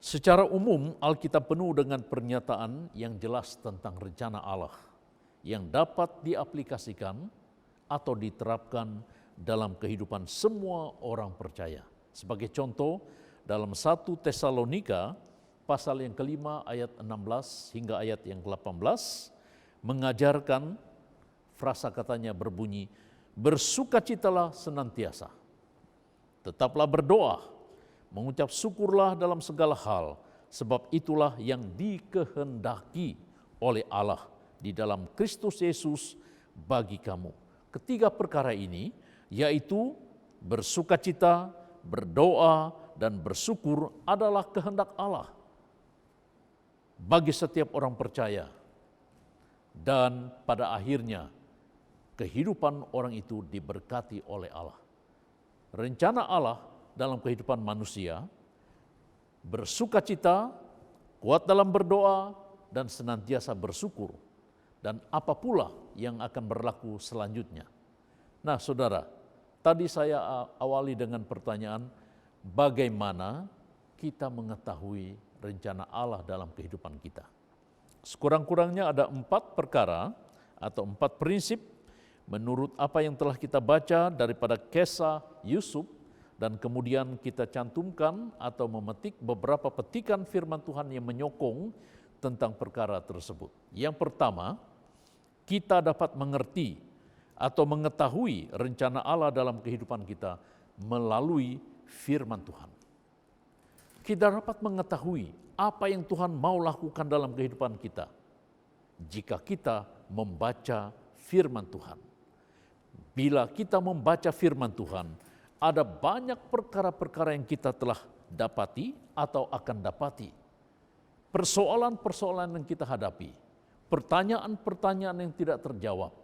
Secara umum, Alkitab penuh dengan pernyataan yang jelas tentang rencana Allah yang dapat diaplikasikan atau diterapkan dalam kehidupan semua orang percaya. Sebagai contoh, dalam 1 Tesalonika pasal yang kelima ayat 16 hingga ayat yang ke-18 mengajarkan frasa katanya berbunyi, bersukacitalah senantiasa, tetaplah berdoa, mengucap syukurlah dalam segala hal, sebab itulah yang dikehendaki oleh Allah di dalam Kristus Yesus bagi kamu. Ketiga perkara ini, yaitu bersukacita, berdoa, dan bersyukur adalah kehendak Allah bagi setiap orang percaya. Dan pada akhirnya, kehidupan orang itu diberkati oleh Allah. Rencana Allah dalam kehidupan manusia, bersukacita, kuat dalam berdoa, dan senantiasa bersyukur. Dan apa pula yang akan berlaku selanjutnya. Nah saudara, tadi saya awali dengan pertanyaan, bagaimana kita mengetahui rencana Allah dalam kehidupan kita? Sekurang-kurangnya ada 4 perkara atau 4 prinsip menurut apa yang telah kita baca daripada kisah Yusuf, dan kemudian kita cantumkan atau memetik beberapa petikan firman Tuhan yang menyokong tentang perkara tersebut. Yang pertama, kita dapat mengerti atau mengetahui rencana Allah dalam kehidupan kita melalui firman Tuhan. Kita dapat mengetahui apa yang Tuhan mau lakukan dalam kehidupan kita jika kita membaca firman Tuhan. Bila kita membaca firman Tuhan, ada banyak perkara-perkara yang kita telah dapati atau akan dapati. Persoalan-persoalan yang kita hadapi, pertanyaan-pertanyaan yang tidak terjawab,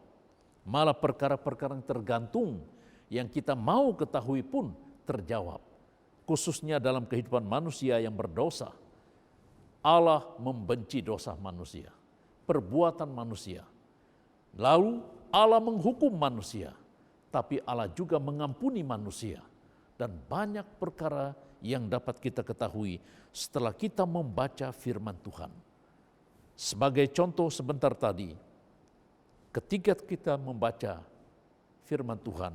malah perkara-perkara yang tergantung yang kita mau ketahui pun terjawab. Khususnya dalam kehidupan manusia yang berdosa. Allah membenci dosa manusia, perbuatan manusia. Lalu Allah menghukum manusia, tapi Allah juga mengampuni manusia. Dan banyak perkara yang dapat kita ketahui setelah kita membaca firman Tuhan. Sebagai contoh sebentar tadi, ketika kita membaca firman Tuhan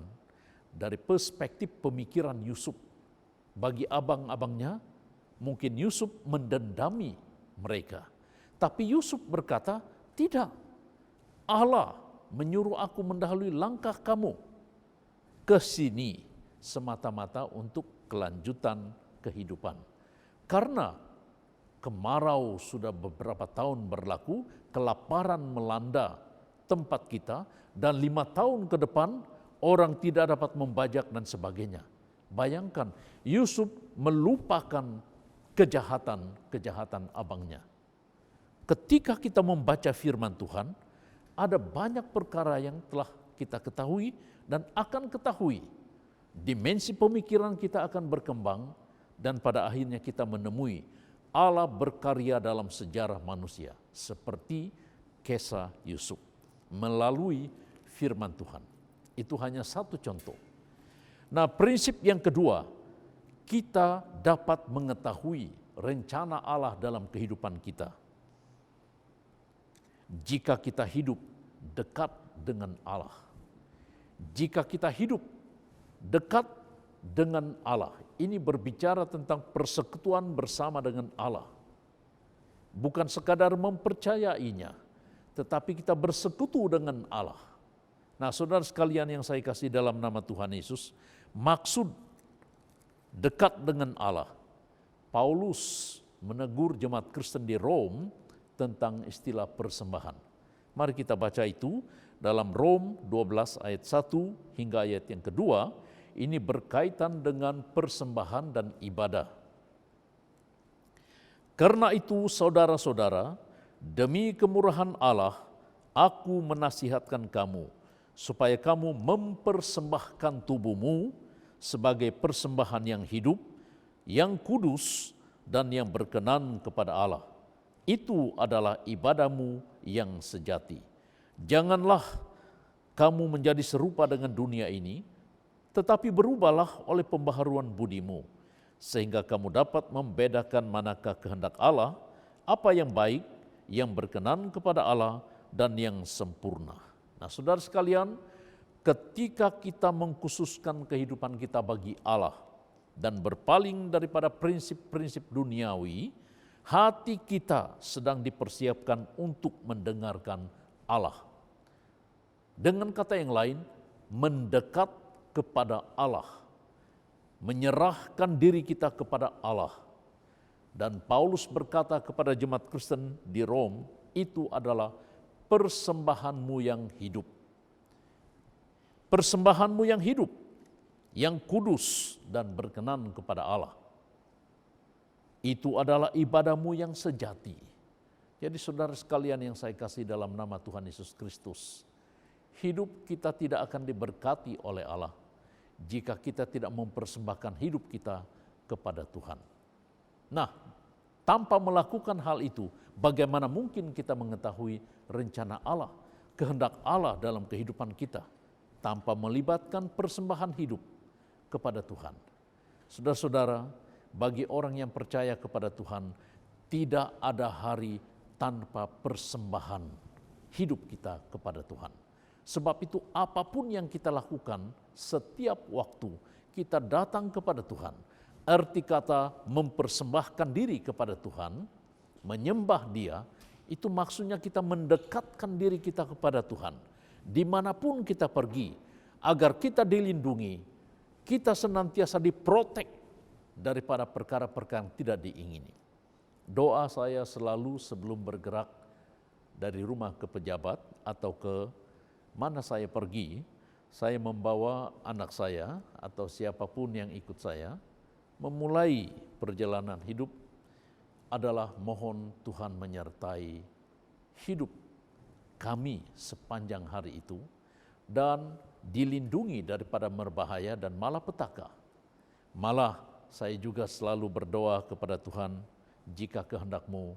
dari perspektif pemikiran Yusuf, bagi abang-abangnya mungkin Yusuf mendendami mereka. Tapi Yusuf berkata, tidak, Allah menyuruh aku mendahului langkah kamu ke sini semata-mata untuk kelanjutan kehidupan. Karena kemarau sudah beberapa tahun berlaku, kelaparan melanda tempat kita, dan 5 tahun ke depan orang tidak dapat membajak dan sebagainya. Bayangkan, Yusuf melupakan kejahatan abangnya. Ketika kita membaca firman Tuhan, ada banyak perkara yang telah kita ketahui dan akan ketahui. Dimensi pemikiran kita akan berkembang dan pada akhirnya kita menemui Allah berkarya dalam sejarah manusia seperti kisah Yusuf melalui firman Tuhan. Itu hanya satu contoh. Nah, prinsip yang kedua, kita dapat mengetahui rencana Allah dalam kehidupan kita jika kita hidup dekat dengan Allah. Jika kita hidup dekat dengan Allah, ini berbicara tentang persekutuan bersama dengan Allah. Bukan sekadar mempercayainya, tetapi kita bersekutu dengan Allah. Nah, saudara sekalian yang saya kasih dalam nama Tuhan Yesus, maksud dekat dengan Allah, Paulus menegur jemaat Kristen di Rom tentang istilah persembahan. Mari kita baca itu dalam Rom 12 ayat 1 hingga ayat yang kedua. Ini berkaitan dengan persembahan dan ibadah. Karena itu saudara-saudara, demi kemurahan Allah, aku menasihatkan kamu, supaya kamu mempersembahkan tubuhmu sebagai persembahan yang hidup, yang kudus, dan yang berkenan kepada Allah. Itu adalah ibadahmu yang sejati. Janganlah kamu menjadi serupa dengan dunia ini, tetapi berubahlah oleh pembaharuan budimu, sehingga kamu dapat membedakan manakah kehendak Allah, apa yang baik, yang berkenan kepada Allah, dan yang sempurna. Nah, saudara sekalian, ketika kita mengkhususkan kehidupan kita bagi Allah dan berpaling daripada prinsip-prinsip duniawi, hati kita sedang dipersiapkan untuk mendengarkan Allah. Dengan kata yang lain, mendekat kepada Allah, menyerahkan diri kita kepada Allah. Dan Paulus berkata kepada jemaat Kristen di Rom, itu adalah persembahanmu yang hidup. Persembahanmu yang hidup, yang kudus dan berkenan kepada Allah. Itu adalah ibadahmu yang sejati. Jadi saudara sekalian yang saya kasih dalam nama Tuhan Yesus Kristus, hidup kita tidak akan diberkati oleh Allah jika kita tidak mempersembahkan hidup kita kepada Tuhan. Nah, tanpa melakukan hal itu, bagaimana mungkin kita mengetahui rencana Allah, kehendak Allah dalam kehidupan kita, tanpa melibatkan persembahan hidup kepada Tuhan. Saudara-saudara, bagi orang yang percaya kepada Tuhan, tidak ada hari tanpa persembahan hidup kita kepada Tuhan. Sebab itu apapun yang kita lakukan, setiap waktu kita datang kepada Tuhan. Arti kata mempersembahkan diri kepada Tuhan, menyembah Dia, itu maksudnya kita mendekatkan diri kita kepada Tuhan. Dimanapun kita pergi, agar kita dilindungi, kita senantiasa diprotek daripada perkara-perkara yang tidak diingini. Doa saya selalu sebelum bergerak dari rumah ke pejabat atau ke mana saya pergi, saya membawa anak saya atau siapapun yang ikut saya, memulai perjalanan hidup adalah mohon Tuhan menyertai hidup kami sepanjang hari itu dan dilindungi daripada berbahaya dan malapetaka. Malah saya juga selalu berdoa kepada Tuhan, jika kehendak-Mu,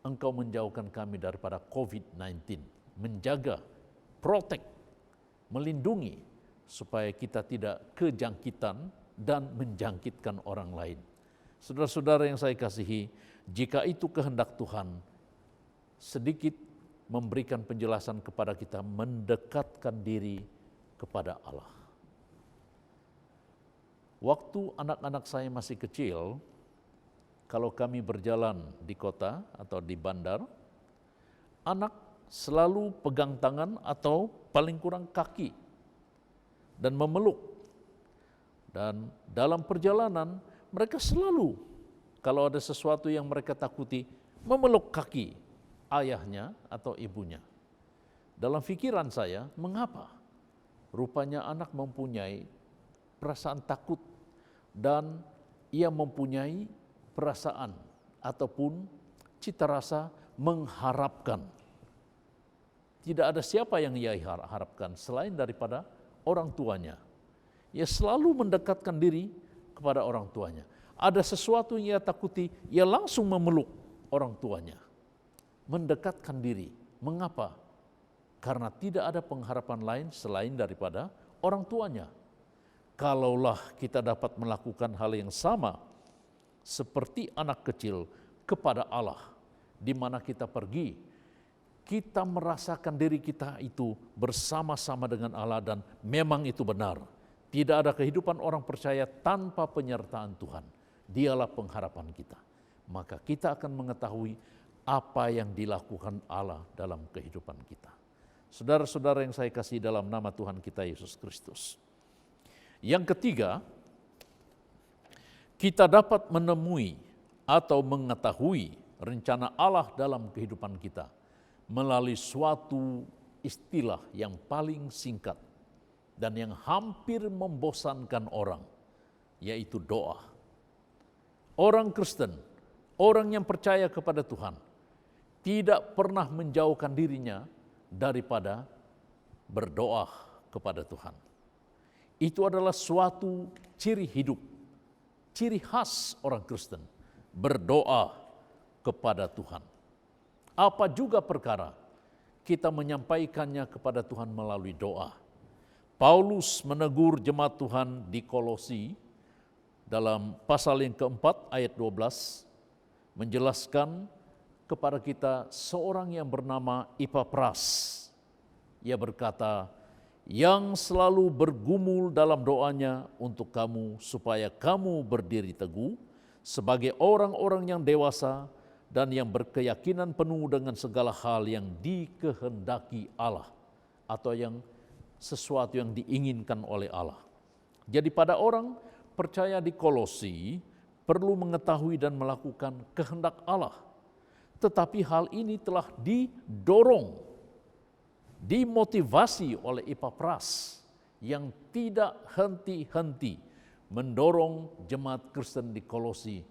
Engkau menjauhkan kami daripada COVID-19, menjaga, protek, melindungi supaya kita tidak kejangkitan dan menjangkitkan orang lain. Saudara-saudara yang saya kasihi, jika itu kehendak Tuhan, sedikit memberikan penjelasan kepada kita mendekatkan diri kepada Allah. Waktu anak-anak saya masih kecil, kalau kami berjalan di kota atau di bandar, anak selalu pegang tangan atau paling kurang kaki dan memeluk. Dan dalam perjalanan mereka selalu, kalau ada sesuatu yang mereka takuti, memeluk kaki ayahnya atau ibunya. Dalam pikiran saya, mengapa? Rupanya anak mempunyai perasaan takut dan ia mempunyai perasaan ataupun cita rasa mengharapkan. Tidak ada siapa yang ia harapkan selain daripada orang tuanya. Ia selalu mendekatkan diri kepada orang tuanya. Ada sesuatu yang ia takuti, ia langsung memeluk orang tuanya. Mendekatkan diri. Mengapa? Karena tidak ada pengharapan lain selain daripada orang tuanya. Kalaulah kita dapat melakukan hal yang sama seperti anak kecil kepada Allah, di mana kita pergi, kita merasakan diri kita itu bersama-sama dengan Allah dan memang itu benar. Tidak ada kehidupan orang percaya tanpa penyertaan Tuhan. Dialah pengharapan kita. Maka kita akan mengetahui apa yang dilakukan Allah dalam kehidupan kita. Saudara-saudara yang saya kasih dalam nama Tuhan kita Yesus Kristus. Yang ketiga, kita dapat menemui atau mengetahui rencana Allah dalam kehidupan kita melalui suatu istilah yang paling singkat dan yang hampir membosankan orang, yaitu doa. Orang Kristen, orang yang percaya kepada Tuhan, tidak pernah menjauhkan dirinya daripada berdoa kepada Tuhan. Itu adalah suatu ciri hidup, ciri khas orang Kristen, berdoa kepada Tuhan. Apa juga perkara, kita menyampaikannya kepada Tuhan melalui doa. Paulus menegur jemaat Tuhan di Kolosi dalam pasal yang keempat ayat 12 menjelaskan kepada kita seorang yang bernama Epapras. Ia berkata, yang selalu bergumul dalam doanya untuk kamu supaya kamu berdiri teguh sebagai orang-orang yang dewasa dan yang berkeyakinan penuh dengan segala hal yang dikehendaki Allah atau yang sesuatu yang diinginkan oleh Allah. Jadi pada orang percaya di Kolosi perlu mengetahui dan melakukan kehendak Allah. Tetapi hal ini telah didorong, dimotivasi oleh Epapras yang tidak henti-henti mendorong jemaat Kristen di Kolosi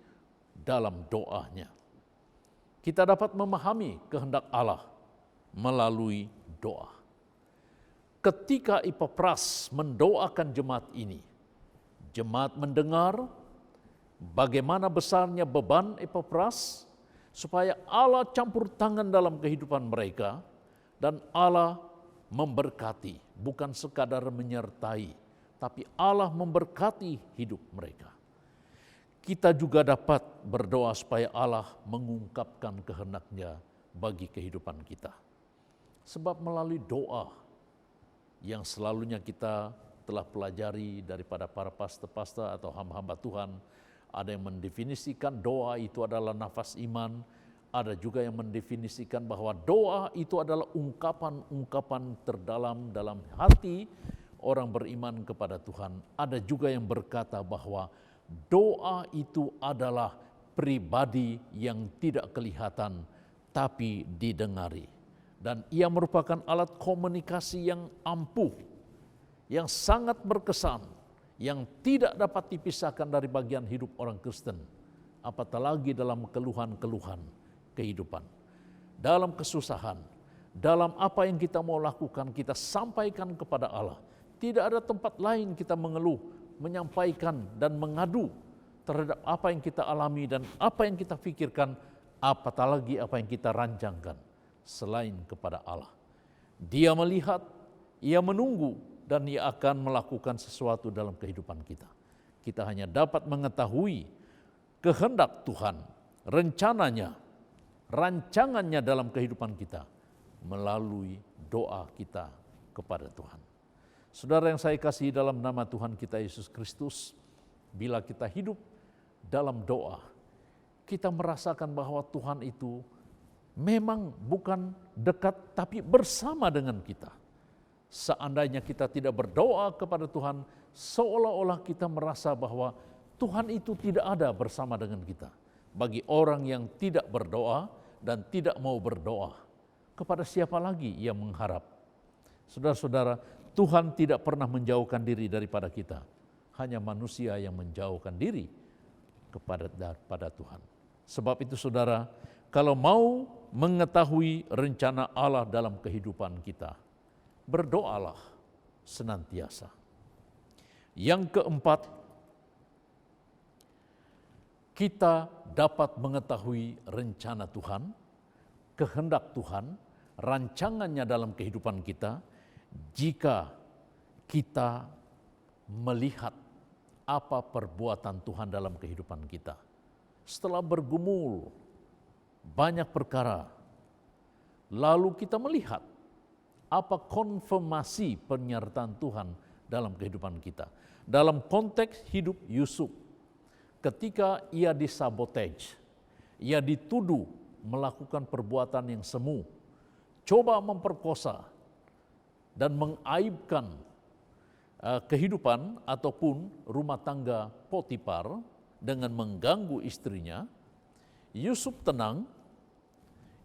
dalam doanya. Kita dapat memahami kehendak Allah melalui doa. Ketika Epapras mendoakan jemaat ini, jemaat mendengar bagaimana besarnya beban Epapras supaya Allah campur tangan dalam kehidupan mereka dan Allah memberkati, bukan sekadar menyertai, tapi Allah memberkati hidup mereka. Kita juga dapat berdoa supaya Allah mengungkapkan kehendak-Nya bagi kehidupan kita. Sebab melalui doa yang selalunya kita telah pelajari daripada para pastor-pastor atau hamba-hamba Tuhan, ada yang mendefinisikan doa itu adalah nafas iman, ada juga yang mendefinisikan bahwa doa itu adalah ungkapan-ungkapan terdalam dalam hati orang beriman kepada Tuhan. Ada juga yang berkata bahwa doa itu adalah pribadi yang tidak kelihatan tapi didengari. Dan ia merupakan alat komunikasi yang ampuh, yang sangat berkesan, yang tidak dapat dipisahkan dari bagian hidup orang Kristen, apatah lagi dalam keluhan-keluhan kehidupan. Dalam kesusahan, dalam apa yang kita mau lakukan, kita sampaikan kepada Allah. Tidak ada tempat lain kita mengeluh, menyampaikan dan mengadu terhadap apa yang kita alami dan apa yang kita pikirkan, apatah lagi apa yang kita rancangkan selain kepada Allah. Dia melihat, ia menunggu, dan ia akan melakukan sesuatu dalam kehidupan kita. Kita hanya dapat mengetahui kehendak Tuhan, rencananya, rancangannya dalam kehidupan kita melalui doa kita kepada Tuhan. Saudara yang saya kasihi dalam nama Tuhan kita Yesus Kristus, bila kita hidup dalam doa, kita merasakan bahwa Tuhan itu memang bukan dekat tapi bersama dengan kita. Seandainya kita tidak berdoa kepada Tuhan, seolah-olah kita merasa bahwa Tuhan itu tidak ada bersama dengan kita. Bagi orang yang tidak berdoa dan tidak mau berdoa, kepada siapa lagi ia mengharap? Saudara-saudara, Tuhan tidak pernah menjauhkan diri daripada kita. Hanya manusia yang menjauhkan diri kepada Tuhan. Sebab itu saudara, kalau mau mengetahui rencana Allah dalam kehidupan kita, berdoalah senantiasa. Yang keempat, kita dapat mengetahui rencana Tuhan, kehendak Tuhan, rancangannya dalam kehidupan kita, jika kita melihat apa perbuatan Tuhan dalam kehidupan kita. Setelah bergumul banyak perkara, lalu kita melihat apa konfirmasi penyertaan Tuhan dalam kehidupan kita. Dalam konteks hidup Yusuf, ketika ia disabotage, ia dituduh melakukan perbuatan yang semu, coba memperkosa dan mengaibkan kehidupan ataupun rumah tangga Potifar dengan mengganggu istrinya, Yusuf tenang,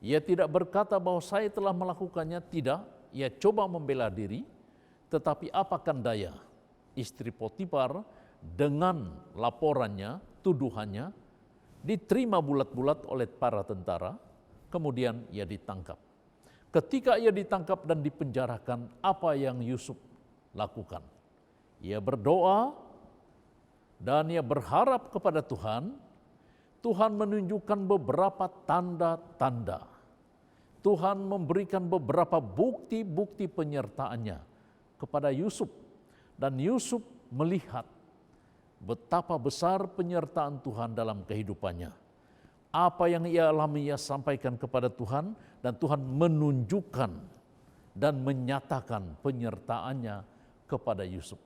ia tidak berkata bahwa saya telah melakukannya, tidak. Ia coba membela diri, tetapi apakan daya, istri Potifar dengan laporannya, tuduhannya, diterima bulat-bulat oleh para tentara, kemudian ia ditangkap. Ketika ia ditangkap dan dipenjarakan, apa yang Yusuf lakukan? Ia berdoa dan ia berharap kepada Tuhan. Tuhan menunjukkan beberapa tanda-tanda. Tuhan memberikan beberapa bukti-bukti penyertaannya kepada Yusuf Dan Yusuf melihat betapa besar penyertaan Tuhan dalam kehidupannya. Apa yang ia alami, ia sampaikan kepada Tuhan, dan Tuhan menunjukkan dan menyatakan penyertaannya kepada Yusuf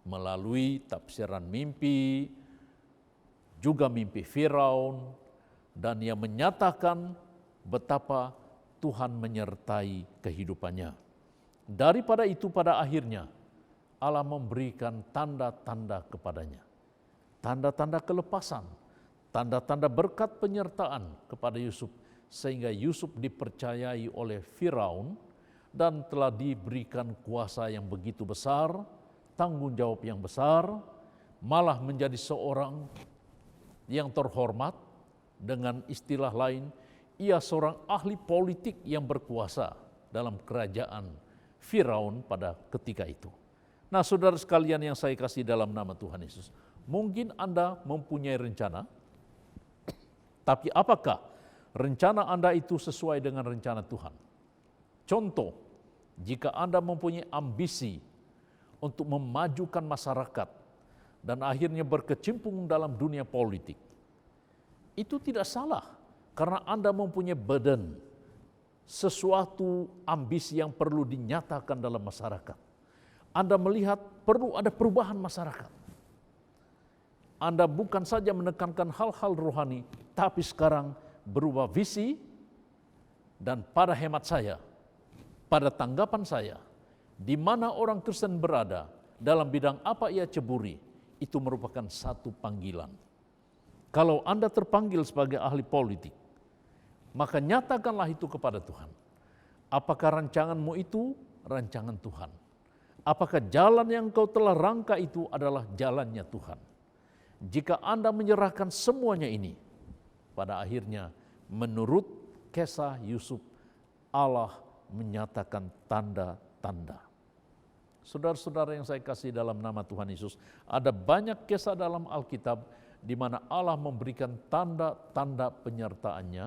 melalui tafsiran mimpi, juga mimpi Firaun, dan ia menyatakan betapa Tuhan menyertai kehidupannya. Daripada itu pada akhirnya Allah memberikan tanda-tanda kepadanya. Tanda-tanda kelepasan, tanda-tanda berkat penyertaan kepada Yusuf, sehingga Yusuf dipercayai oleh Firaun dan telah diberikan kuasa yang begitu besar, tanggung jawab yang besar, malah menjadi seorang yang terhormat. Dengan istilah lain, ia seorang ahli politik yang berkuasa dalam kerajaan Firaun pada ketika itu. Nah, saudara sekalian yang saya kasih dalam nama Tuhan Yesus, mungkin Anda mempunyai rencana, tapi apakah rencana Anda itu sesuai dengan rencana Tuhan? Contoh, jika Anda mempunyai ambisi untuk memajukan masyarakat dan akhirnya berkecimpung dalam dunia politik, itu tidak salah karena Anda mempunyai badan, sesuatu ambisi yang perlu dinyatakan dalam masyarakat. Anda melihat perlu ada perubahan masyarakat. Anda bukan saja menekankan hal-hal rohani, tapi sekarang berubah visi, dan pada hemat saya, pada tanggapan saya, di mana orang Kristen berada, dalam bidang apa ia ceburi, itu merupakan satu panggilan. Kalau Anda terpanggil sebagai ahli politik, maka nyatakanlah itu kepada Tuhan. Apakah rancanganmu itu rancangan Tuhan? Apakah jalan yang kau telah rangka itu adalah jalannya Tuhan? Jika Anda menyerahkan semuanya ini, pada akhirnya menurut kisah Yusuf, Allah menyatakan tanda-tanda. Saudara-saudara yang saya kasih dalam nama Tuhan Yesus, ada banyak kisah dalam Alkitab di mana Allah memberikan tanda-tanda penyertaannya,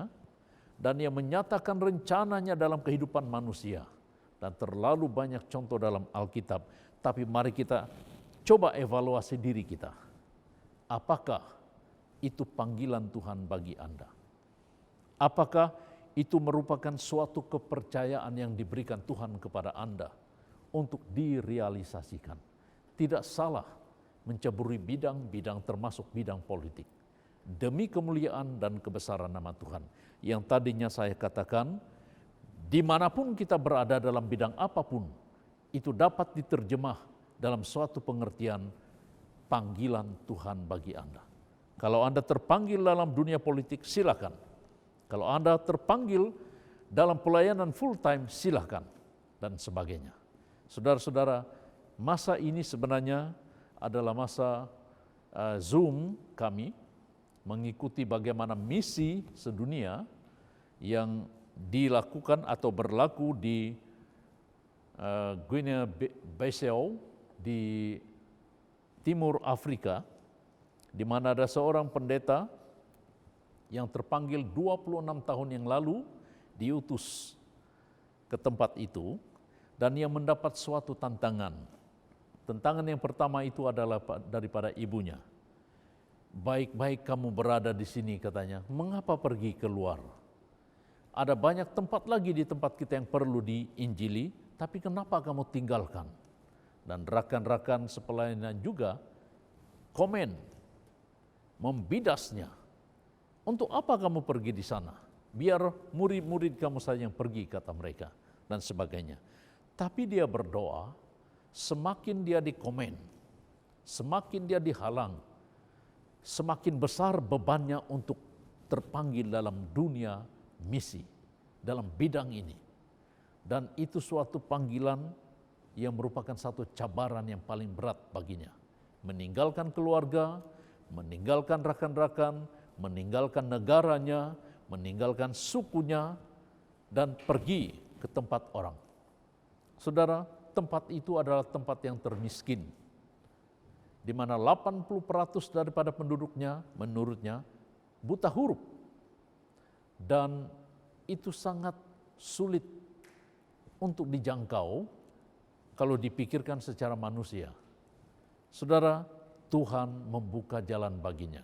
dan Ia menyatakan rencananya dalam kehidupan manusia. Dan terlalu banyak contoh dalam Alkitab, tapi mari kita coba evaluasi diri kita. Apakah itu panggilan Tuhan bagi Anda? Apakah itu merupakan suatu kepercayaan yang diberikan Tuhan kepada Anda untuk direalisasikan? Tidak salah menceburi bidang-bidang termasuk bidang politik demi kemuliaan dan kebesaran nama Tuhan. Yang tadinya saya katakan, dimanapun kita berada dalam bidang apapun, itu dapat diterjemah dalam suatu pengertian panggilan Tuhan bagi Anda. Kalau Anda terpanggil dalam dunia politik, silakan. Kalau Anda terpanggil dalam pelayanan full time, silakan, dan sebagainya. Saudara-saudara, masa ini sebenarnya adalah masa Zoom kami, mengikuti bagaimana misi sedunia yang dilakukan atau berlaku di Guinea-Bissau di Timur Afrika, di mana ada seorang pendeta yang terpanggil 26 tahun yang lalu diutus ke tempat itu, dan ia mendapat suatu tantangan. Tantangan yang pertama itu adalah daripada ibunya. Baik-baik kamu berada di sini, katanya, mengapa pergi keluar? Ada banyak tempat lagi di tempat kita yang perlu diinjili, tapi kenapa kamu tinggalkan? Dan rakan-rakan sepelayanan juga komen, membidasnya. Untuk apa kamu pergi di sana? Biar murid-murid kamu saja yang pergi, kata mereka, dan sebagainya. Tapi dia berdoa, semakin dia dikomen, semakin dia dihalang, semakin besar bebannya untuk terpanggil dalam dunia misi, dalam bidang ini. Dan itu suatu panggilan yang merupakan satu cabaran yang paling berat baginya. Meninggalkan keluarga, meninggalkan rakan-rakan, meninggalkan negaranya, meninggalkan sukunya, dan pergi ke tempat orang. Saudara, tempat itu adalah tempat yang termiskin, di mana 80% daripada penduduknya menurutnya buta huruf. Dan itu sangat sulit untuk dijangkau kalau dipikirkan secara manusia. Saudara, Tuhan membuka jalan baginya.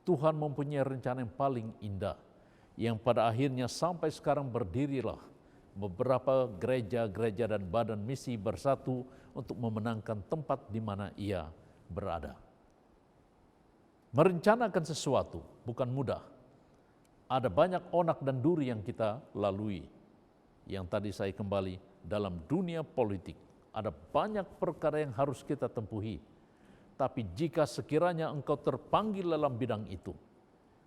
Tuhan mempunyai rencana yang paling indah, yang pada akhirnya sampai sekarang berdirilah beberapa gereja-gereja dan badan misi bersatu untuk memenangkan tempat di mana ia berada. Merencanakan sesuatu bukan mudah. Ada banyak onak dan duri yang kita lalui. Yang tadi saya kembali, dalam dunia politik ada banyak perkara yang harus kita tempuhi. Tapi jika sekiranya engkau terpanggil dalam bidang itu,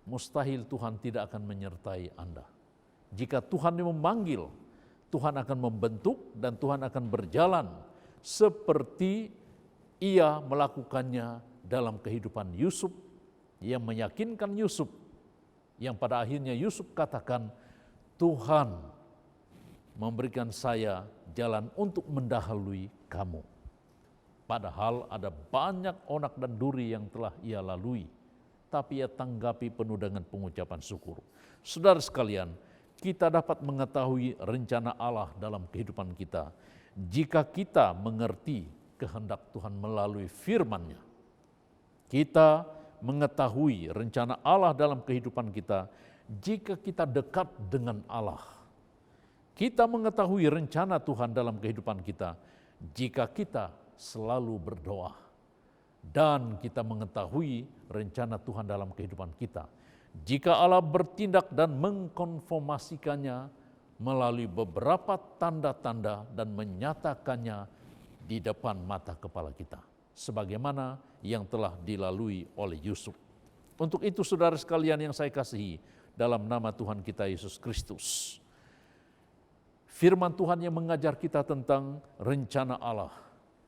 mustahil Tuhan tidak akan menyertai Anda. Jika Tuhan memanggil, Tuhan akan membentuk dan Tuhan akan berjalan seperti ia melakukannya dalam kehidupan Yusuf, yang meyakinkan Yusuf, yang pada akhirnya Yusuf katakan, Tuhan memberikan saya jalan untuk mendahului kamu. Padahal ada banyak onak dan duri yang telah ia lalui, tapi ia tanggapi penuh dengan pengucapan syukur. Saudara sekalian, kita dapat mengetahui rencana Allah dalam kehidupan kita jika kita mengerti kehendak Tuhan melalui firman-Nya. Kita mengetahui rencana Allah dalam kehidupan kita jika kita dekat dengan Allah. Kita mengetahui rencana Tuhan dalam kehidupan kita jika kita selalu berdoa. Dan kita mengetahui rencana Tuhan dalam kehidupan kita jika Allah bertindak dan mengkonfirmasikannya melalui beberapa tanda-tanda dan menyatakannya di depan mata kepala kita, sebagaimana yang telah dilalui oleh Yusuf. Untuk itu saudara sekalian yang saya kasihi, dalam nama Tuhan kita Yesus Kristus, firman Tuhan yang mengajar kita tentang rencana Allah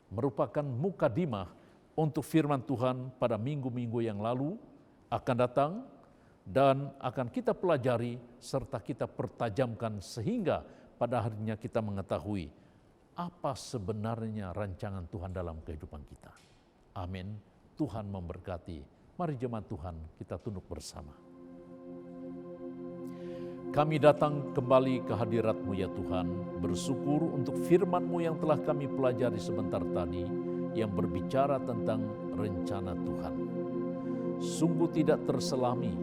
merupakan mukadimah untuk firman Tuhan pada minggu-minggu yang lalu akan datang dan akan kita pelajari serta kita pertajamkan sehingga pada harinya kita mengetahui apa sebenarnya rancangan Tuhan dalam kehidupan kita. Amin. Tuhan memberkati. Mari jemaat Tuhan kita tunduk bersama. Kami datang kembali ke hadirat-Mu ya Tuhan, bersyukur untuk firman-Mu yang telah kami pelajari sebentar tadi, yang berbicara tentang rencana Tuhan. Sungguh tidak terselami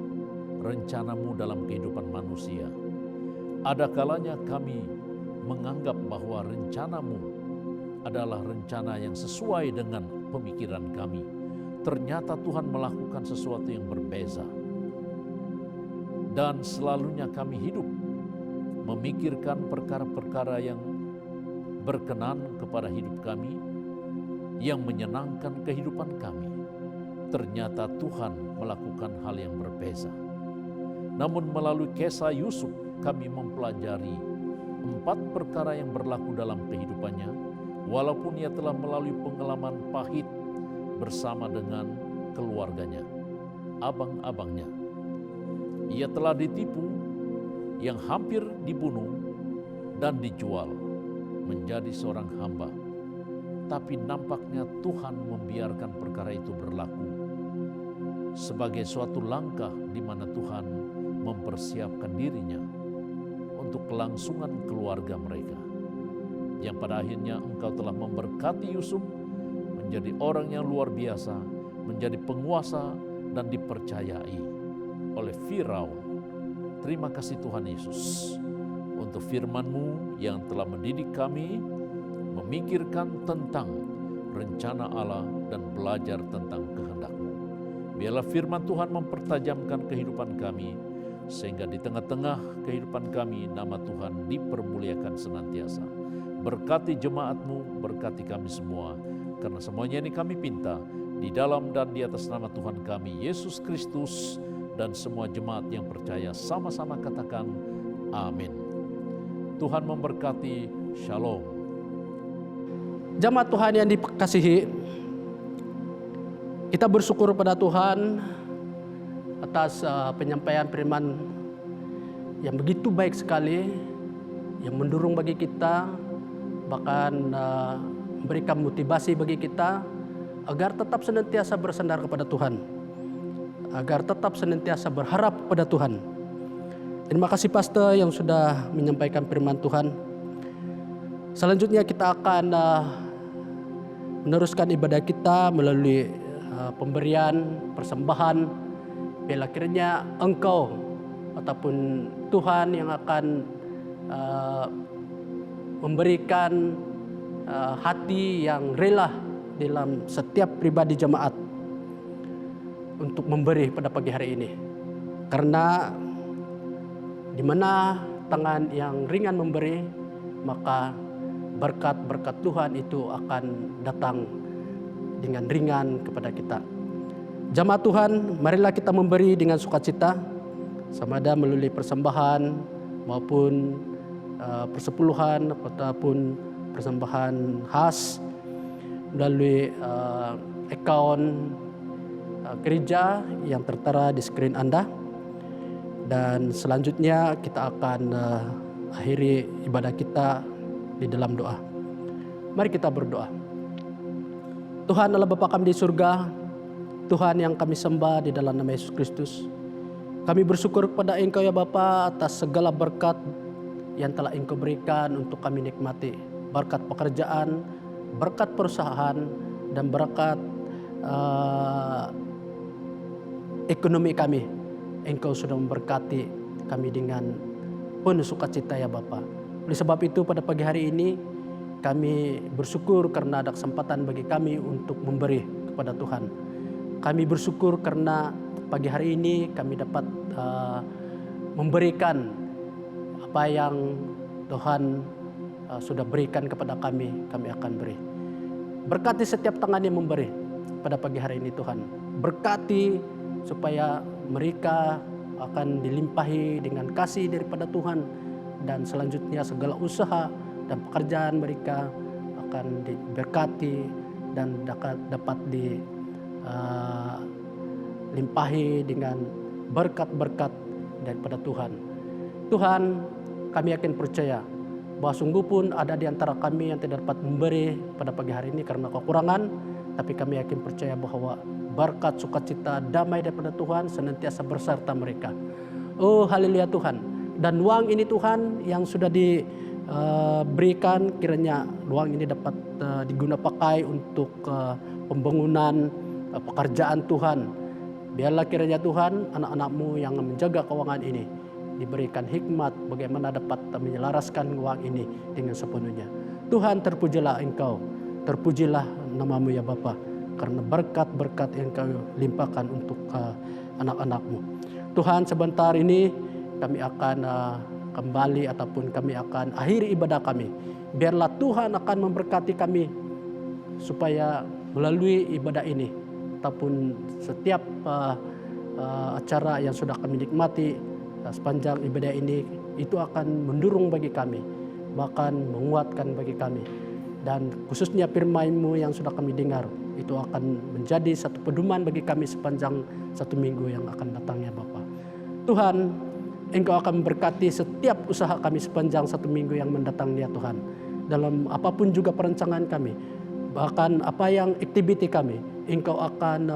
rencana-Mu dalam kehidupan manusia. Ada kalanya kami menganggap bahwa rencana-Mu adalah rencana yang sesuai dengan pemikiran kami. Ternyata Tuhan melakukan sesuatu yang berbeza. Dan selalunya kami hidup memikirkan perkara-perkara yang berkenan kepada hidup kami, yang menyenangkan kehidupan kami. Ternyata Tuhan melakukan hal yang berbeza. Namun melalui kisah Yusuf kami mempelajari 4 perkara yang berlaku dalam kehidupannya, walaupun ia telah melalui pengalaman pahit bersama dengan keluarganya, abang-abangnya. Ia telah ditipu, yang hampir dibunuh dan dijual menjadi seorang hamba. Tapi nampaknya Tuhan membiarkan perkara itu berlaku sebagai suatu langkah di mana Tuhan mempersiapkan dirinya untuk kelangsungan keluarga mereka. Yang pada akhirnya Engkau telah memberkati Yusuf menjadi orang yang luar biasa, menjadi penguasa dan dipercayai oleh Firaun. Terima kasih Tuhan Yesus untuk firman-Mu yang telah mendidik kami memikirkan tentang rencana Allah dan belajar tentang kehendak-Mu. Biarlah firman Tuhan mempertajamkan kehidupan kami, sehingga di tengah-tengah kehidupan kami nama Tuhan dipermuliakan senantiasa. Berkati jemaat-Mu, berkati kami semua, karena semuanya ini kami pinta di dalam dan di atas nama Tuhan kami Yesus Kristus. Dan semua jemaat yang percaya sama-sama katakan amin. Tuhan memberkati. Shalom. Jemaat Tuhan yang dikasihi, kita bersyukur pada Tuhan atas penyampaian firman yang begitu baik sekali, yang mendorong bagi kita, bahkan memberikan motivasi bagi kita agar tetap senantiasa bersandar kepada Tuhan, agar tetap senantiasa berharap pada Tuhan. Terima kasih Pastor yang sudah menyampaikan firman Tuhan. Selanjutnya kita akan meneruskan ibadah kita melalui pemberian, persembahan. Bila kiranya Engkau ataupun Tuhan yang akan memberikan hati yang rela dalam setiap pribadi jemaat untuk memberi pada pagi hari ini. Karena di mana tangan yang ringan memberi, maka berkat-berkat Tuhan itu akan datang dengan ringan kepada kita. Jemaat Tuhan, marilah kita memberi dengan sukacita, sama ada melalui persembahan maupun persepuluhan ataupun persembahan khas melalui akaun gereja yang tertera di skrin Anda. Dan selanjutnya kita akan akhiri ibadah kita di dalam doa. Mari kita berdoa. Tuhan Allah Bapa kami di surga, Tuhan yang kami sembah di dalam nama Yesus Kristus. Kami bersyukur kepada Engkau ya Bapa atas segala berkat yang telah Engkau berikan untuk kami nikmati. Berkat pekerjaan, berkat perusahaan, dan berkat ekonomi kami. Engkau sudah memberkati kami dengan penuh sukacita ya Bapa. Oleh sebab itu pada pagi hari ini kami bersyukur karena ada kesempatan bagi kami untuk memberi kepada Tuhan. Kami bersyukur karena pagi hari ini kami dapat memberikan apa yang Tuhan sudah berikan kepada kami akan beri. Berkati setiap tangan yang memberi pada pagi hari ini Tuhan. Berkati supaya mereka akan dilimpahi dengan kasih daripada Tuhan, dan selanjutnya segala usaha dan pekerjaan mereka akan diberkati dan dapat dilimpahi dengan berkat-berkat daripada Tuhan. Tuhan, kami yakin percaya bahwa sungguh pun ada di antara kami yang tidak dapat memberi pada pagi hari ini karena kekurangan, tapi kami yakin percaya bahwa berkat, sukacita, damai daripada Tuhan senantiasa berserta mereka. Oh haleluya Tuhan. Dan uang ini Tuhan yang sudah diberikan, kiranya uang ini dapat digunakan pakai untuk pembangunan pekerjaan Tuhan. Biarlah kiranya Tuhan anak-anak-Mu yang menjaga keuangan ini diberikan hikmat bagaimana dapat menyelaraskan uang ini dengan sepenuhnya. Tuhan, terpujilah Engkau, terpujilah nama-Mu ya Bapa, karena berkat-berkat yang Kau limpahkan untuk anak-anak-Mu. Tuhan, sebentar ini kami akan kembali ataupun kami akan akhiri ibadah kami. Biarlah Tuhan akan memberkati kami supaya melalui ibadah ini ataupun setiap acara yang sudah kami nikmati sepanjang ibadah ini, itu akan mendorong bagi kami, bahkan menguatkan bagi kami. Dan khususnya firman-Mu yang sudah kami dengar, itu akan menjadi satu pedoman bagi kami sepanjang satu minggu yang akan datang ya Bapa. Tuhan, Engkau akan memberkati setiap usaha kami sepanjang satu minggu yang mendatang ya Tuhan. Dalam apapun juga perencanaan kami, bahkan apa yang aktiviti kami, Engkau akan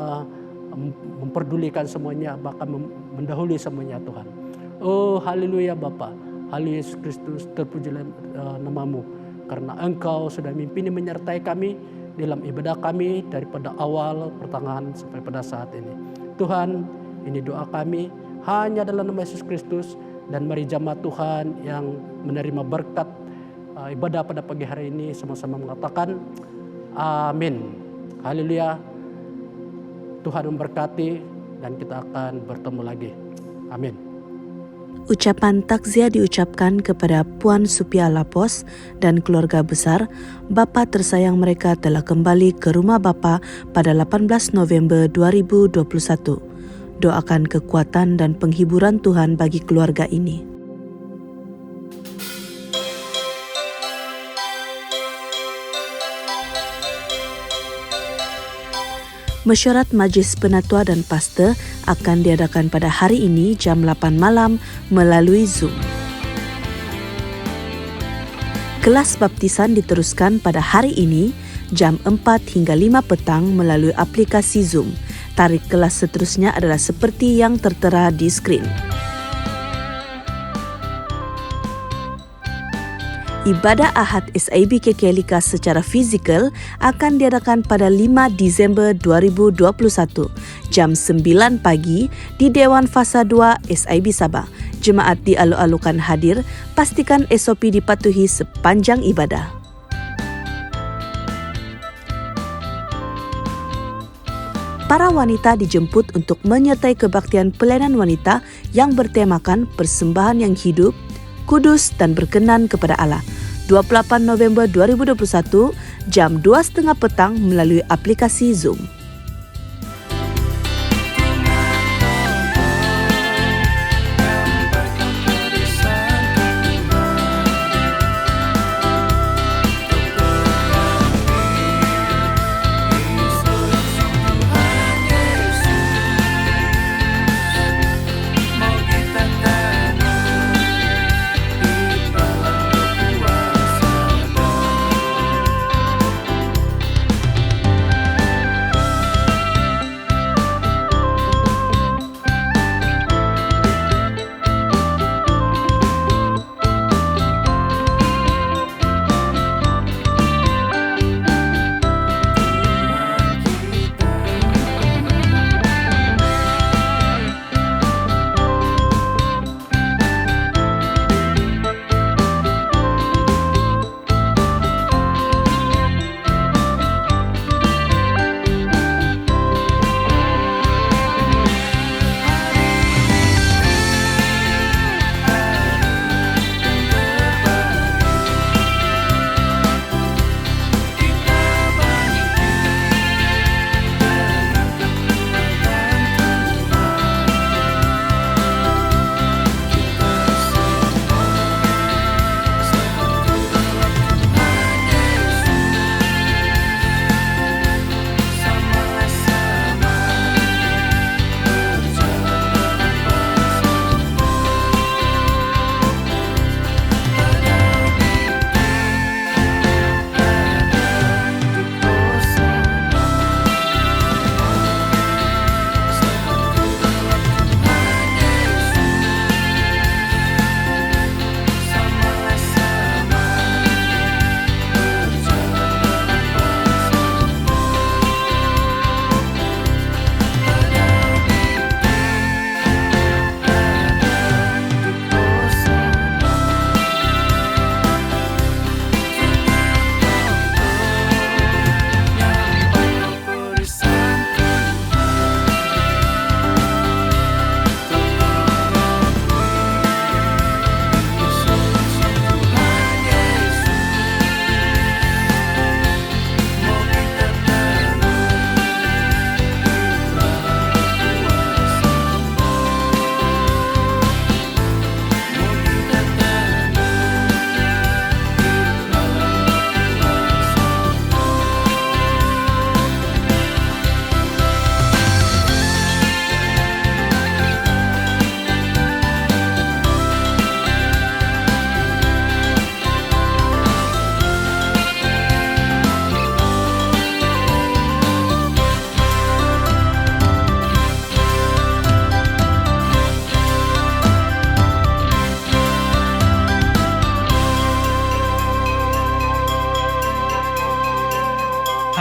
memperdulikan semuanya, bahkan mendahului semuanya Tuhan. Oh haleluya Bapa, haleluya Yesus Kristus, terpujilah nama-Mu, karena Engkau sudah mimpin menyertai kami dalam ibadah kami daripada awal, pertengahan sampai pada saat ini. Tuhan, ini doa kami hanya dalam nama Yesus Kristus, dan mari jemaat Tuhan yang menerima berkat ibadah pada pagi hari ini sama-sama mengatakan amin. Haleluya. Tuhan memberkati dan kita akan bertemu lagi. Amin. Ucapan takziah diucapkan kepada Puan Supia Lapos dan keluarga besar. Bapa tersayang mereka telah kembali ke rumah Bapa pada 18 November 2021. Doakan kekuatan dan penghiburan Tuhan bagi keluarga ini. Mesyuarat Majlis Penatua dan Pastor akan diadakan pada hari ini jam 8 malam melalui Zoom. Kelas baptisan diteruskan pada hari ini jam 4 hingga 5 petang melalui aplikasi Zoom. Tarikh kelas seterusnya adalah seperti yang tertera di skrin. Ibadah Ahad SIB KKLIKAS secara fizikal akan diadakan pada 5 Disember 2021, jam 9 pagi di Dewan Fasa 2 SIB Sabah. Jemaat dialu-alukan hadir, pastikan SOP dipatuhi sepanjang ibadah. Para wanita dijemput untuk menyertai kebaktian pelayanan wanita yang bertemakan persembahan yang hidup, kudus dan berkenan kepada Allah. 28 November 2021, jam 2.30 petang melalui aplikasi Zoom.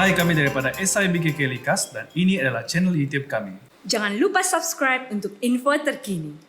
Hai, kami daripada SIB KKLIKAS dan ini adalah channel YouTube kami. Jangan lupa subscribe untuk info terkini.